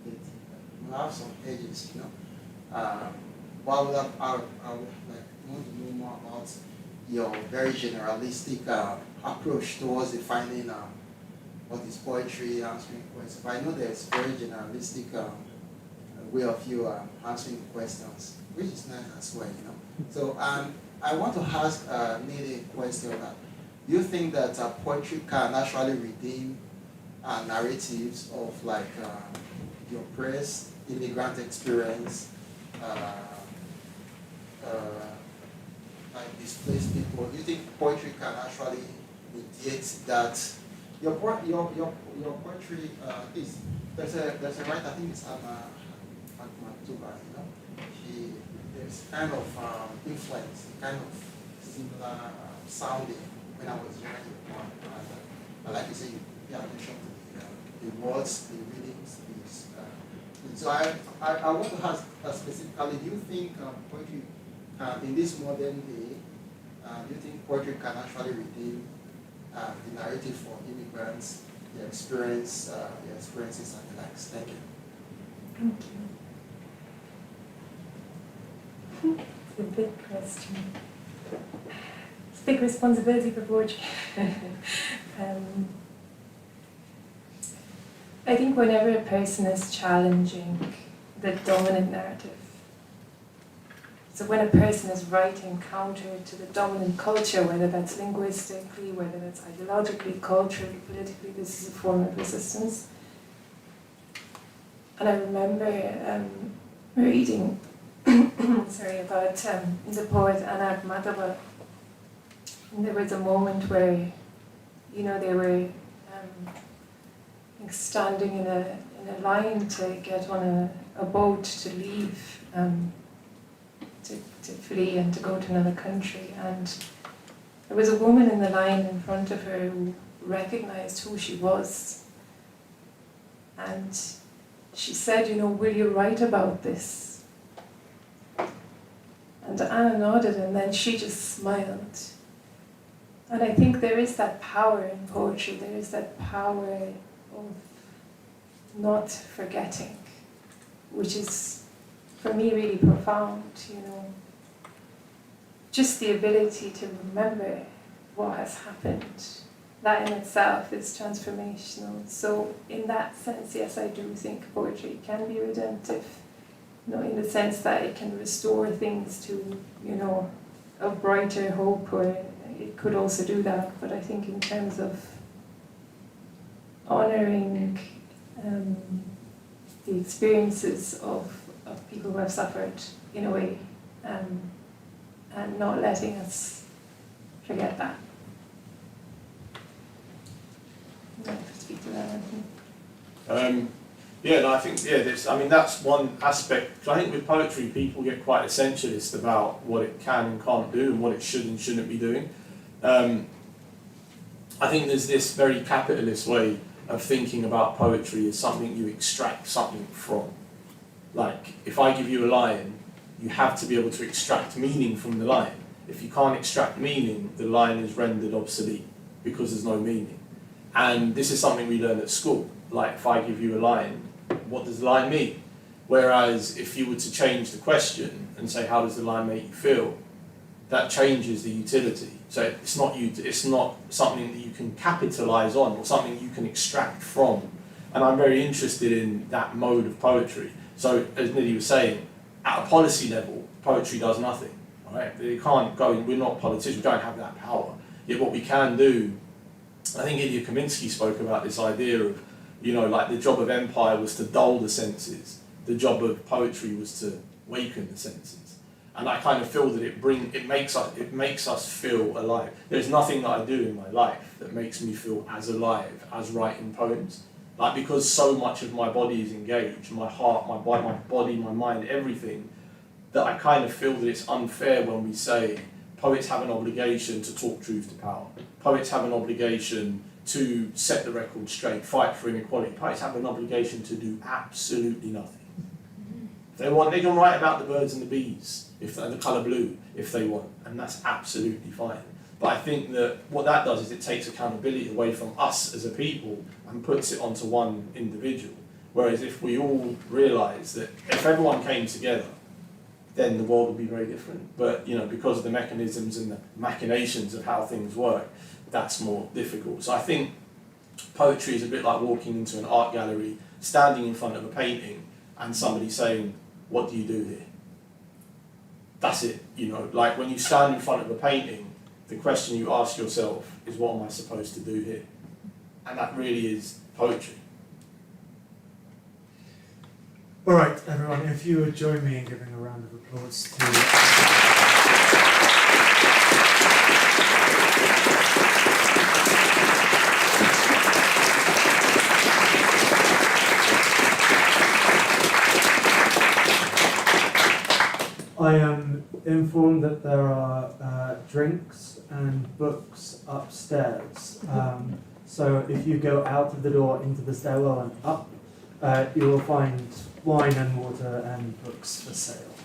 You have some edges, But I would want to know more about your very generalistic approach towards defining what is poetry, answering questions. But I know there's very generalistic way of you answering questions, which is nice as well, So I want to ask Nidi a question. Do you think that poetry can actually redeem narratives of the oppressed immigrant experience, displaced people? Do you think poetry can actually mediate that? Your poetry is there's a writer, I think it's Anna Tuba, there's kind of influence, kind of similar sounding when I was writing the poem. But like you say, you pay attention to the words, the readings. So I want to ask specifically, do you think poetry in this modern day Do you think poetry can actually redeem the narrative for immigrants, their experiences and the likes? Thank you. Thank you. It's a big question. It's a big responsibility for poetry. I think whenever a person is challenging the dominant narrative, so when a person is writing counter to the dominant culture, whether that's linguistically, whether that's ideologically, culturally, politically, this is a form of resistance. And I remember reading about the poet Anaxagorou. And there was a moment where, they were standing in a line to get on a boat to leave, to flee and to go to another country. And there was a woman in the line in front of her who recognized who she was. And she said, will you write about this? And Anna nodded, and then she just smiled. And I think there is that power in poetry, there is that power of not forgetting, which is, for me, really profound, Just the ability to remember what has happened, that in itself is transformational. So in that sense, yes, I do think poetry can be redemptive, in the sense that it can restore things to, a brighter hope, or it could also do that. But I think in terms of honouring the experiences of people who have suffered, in a way, and not letting us forget that. I'd like to speak to that, I think that's one aspect. I think with poetry, people get quite essentialist about what it can and can't do and what it should and shouldn't be doing. I think there's this very capitalist way of thinking about poetry as something you extract something from. Like, if I give you a line, you have to be able to extract meaning from the line. If you can't extract meaning, the line is rendered obsolete because there's no meaning. And this is something we learn at school. Like, if I give you a line, what does the line mean? Whereas if you were to change the question and say, how does the line make you feel? That changes the utility. So it's not something that you can capitalize on or something you can extract from. And I'm very interested in that mode of poetry. So as Nidhi was saying, at a policy level, poetry does nothing. Right? It can't go. We're not politicians. We don't have that power. Yet what we can do, I think Ilya Kaminsky spoke about this idea of, like the job of empire was to dull the senses. The job of poetry was to waken the senses. And I kind of feel that it makes us feel alive. There's nothing that I do in my life that makes me feel as alive as writing poems. Like, because so much of my body is engaged, my heart, my body, my mind, everything, that I kind of feel that it's unfair when we say poets have an obligation to talk truth to power. Poets have an obligation to set the record straight, fight for inequality. Poets have an obligation to do absolutely nothing. If they want, they can write about the birds and the bees, and the colour blue, if they want, and that's absolutely fine. But I think that what that does is it takes accountability away from us as a people and puts it onto one individual. Whereas if we all realise that if everyone came together, then the world would be very different. But because of the mechanisms and the machinations of how things work, that's more difficult. So I think poetry is a bit like walking into an art gallery, standing in front of a painting, and somebody saying, "What do you do here?" That's it. Like when you stand in front of a painting, the question you ask yourself is, what am I supposed to do here? And that really is poetry. All right, everyone, if you would join me in giving a round of applause to... I am informed that there are drinks and books upstairs. So if you go out of the door into the stairwell and up, you will find wine and water and books for sale.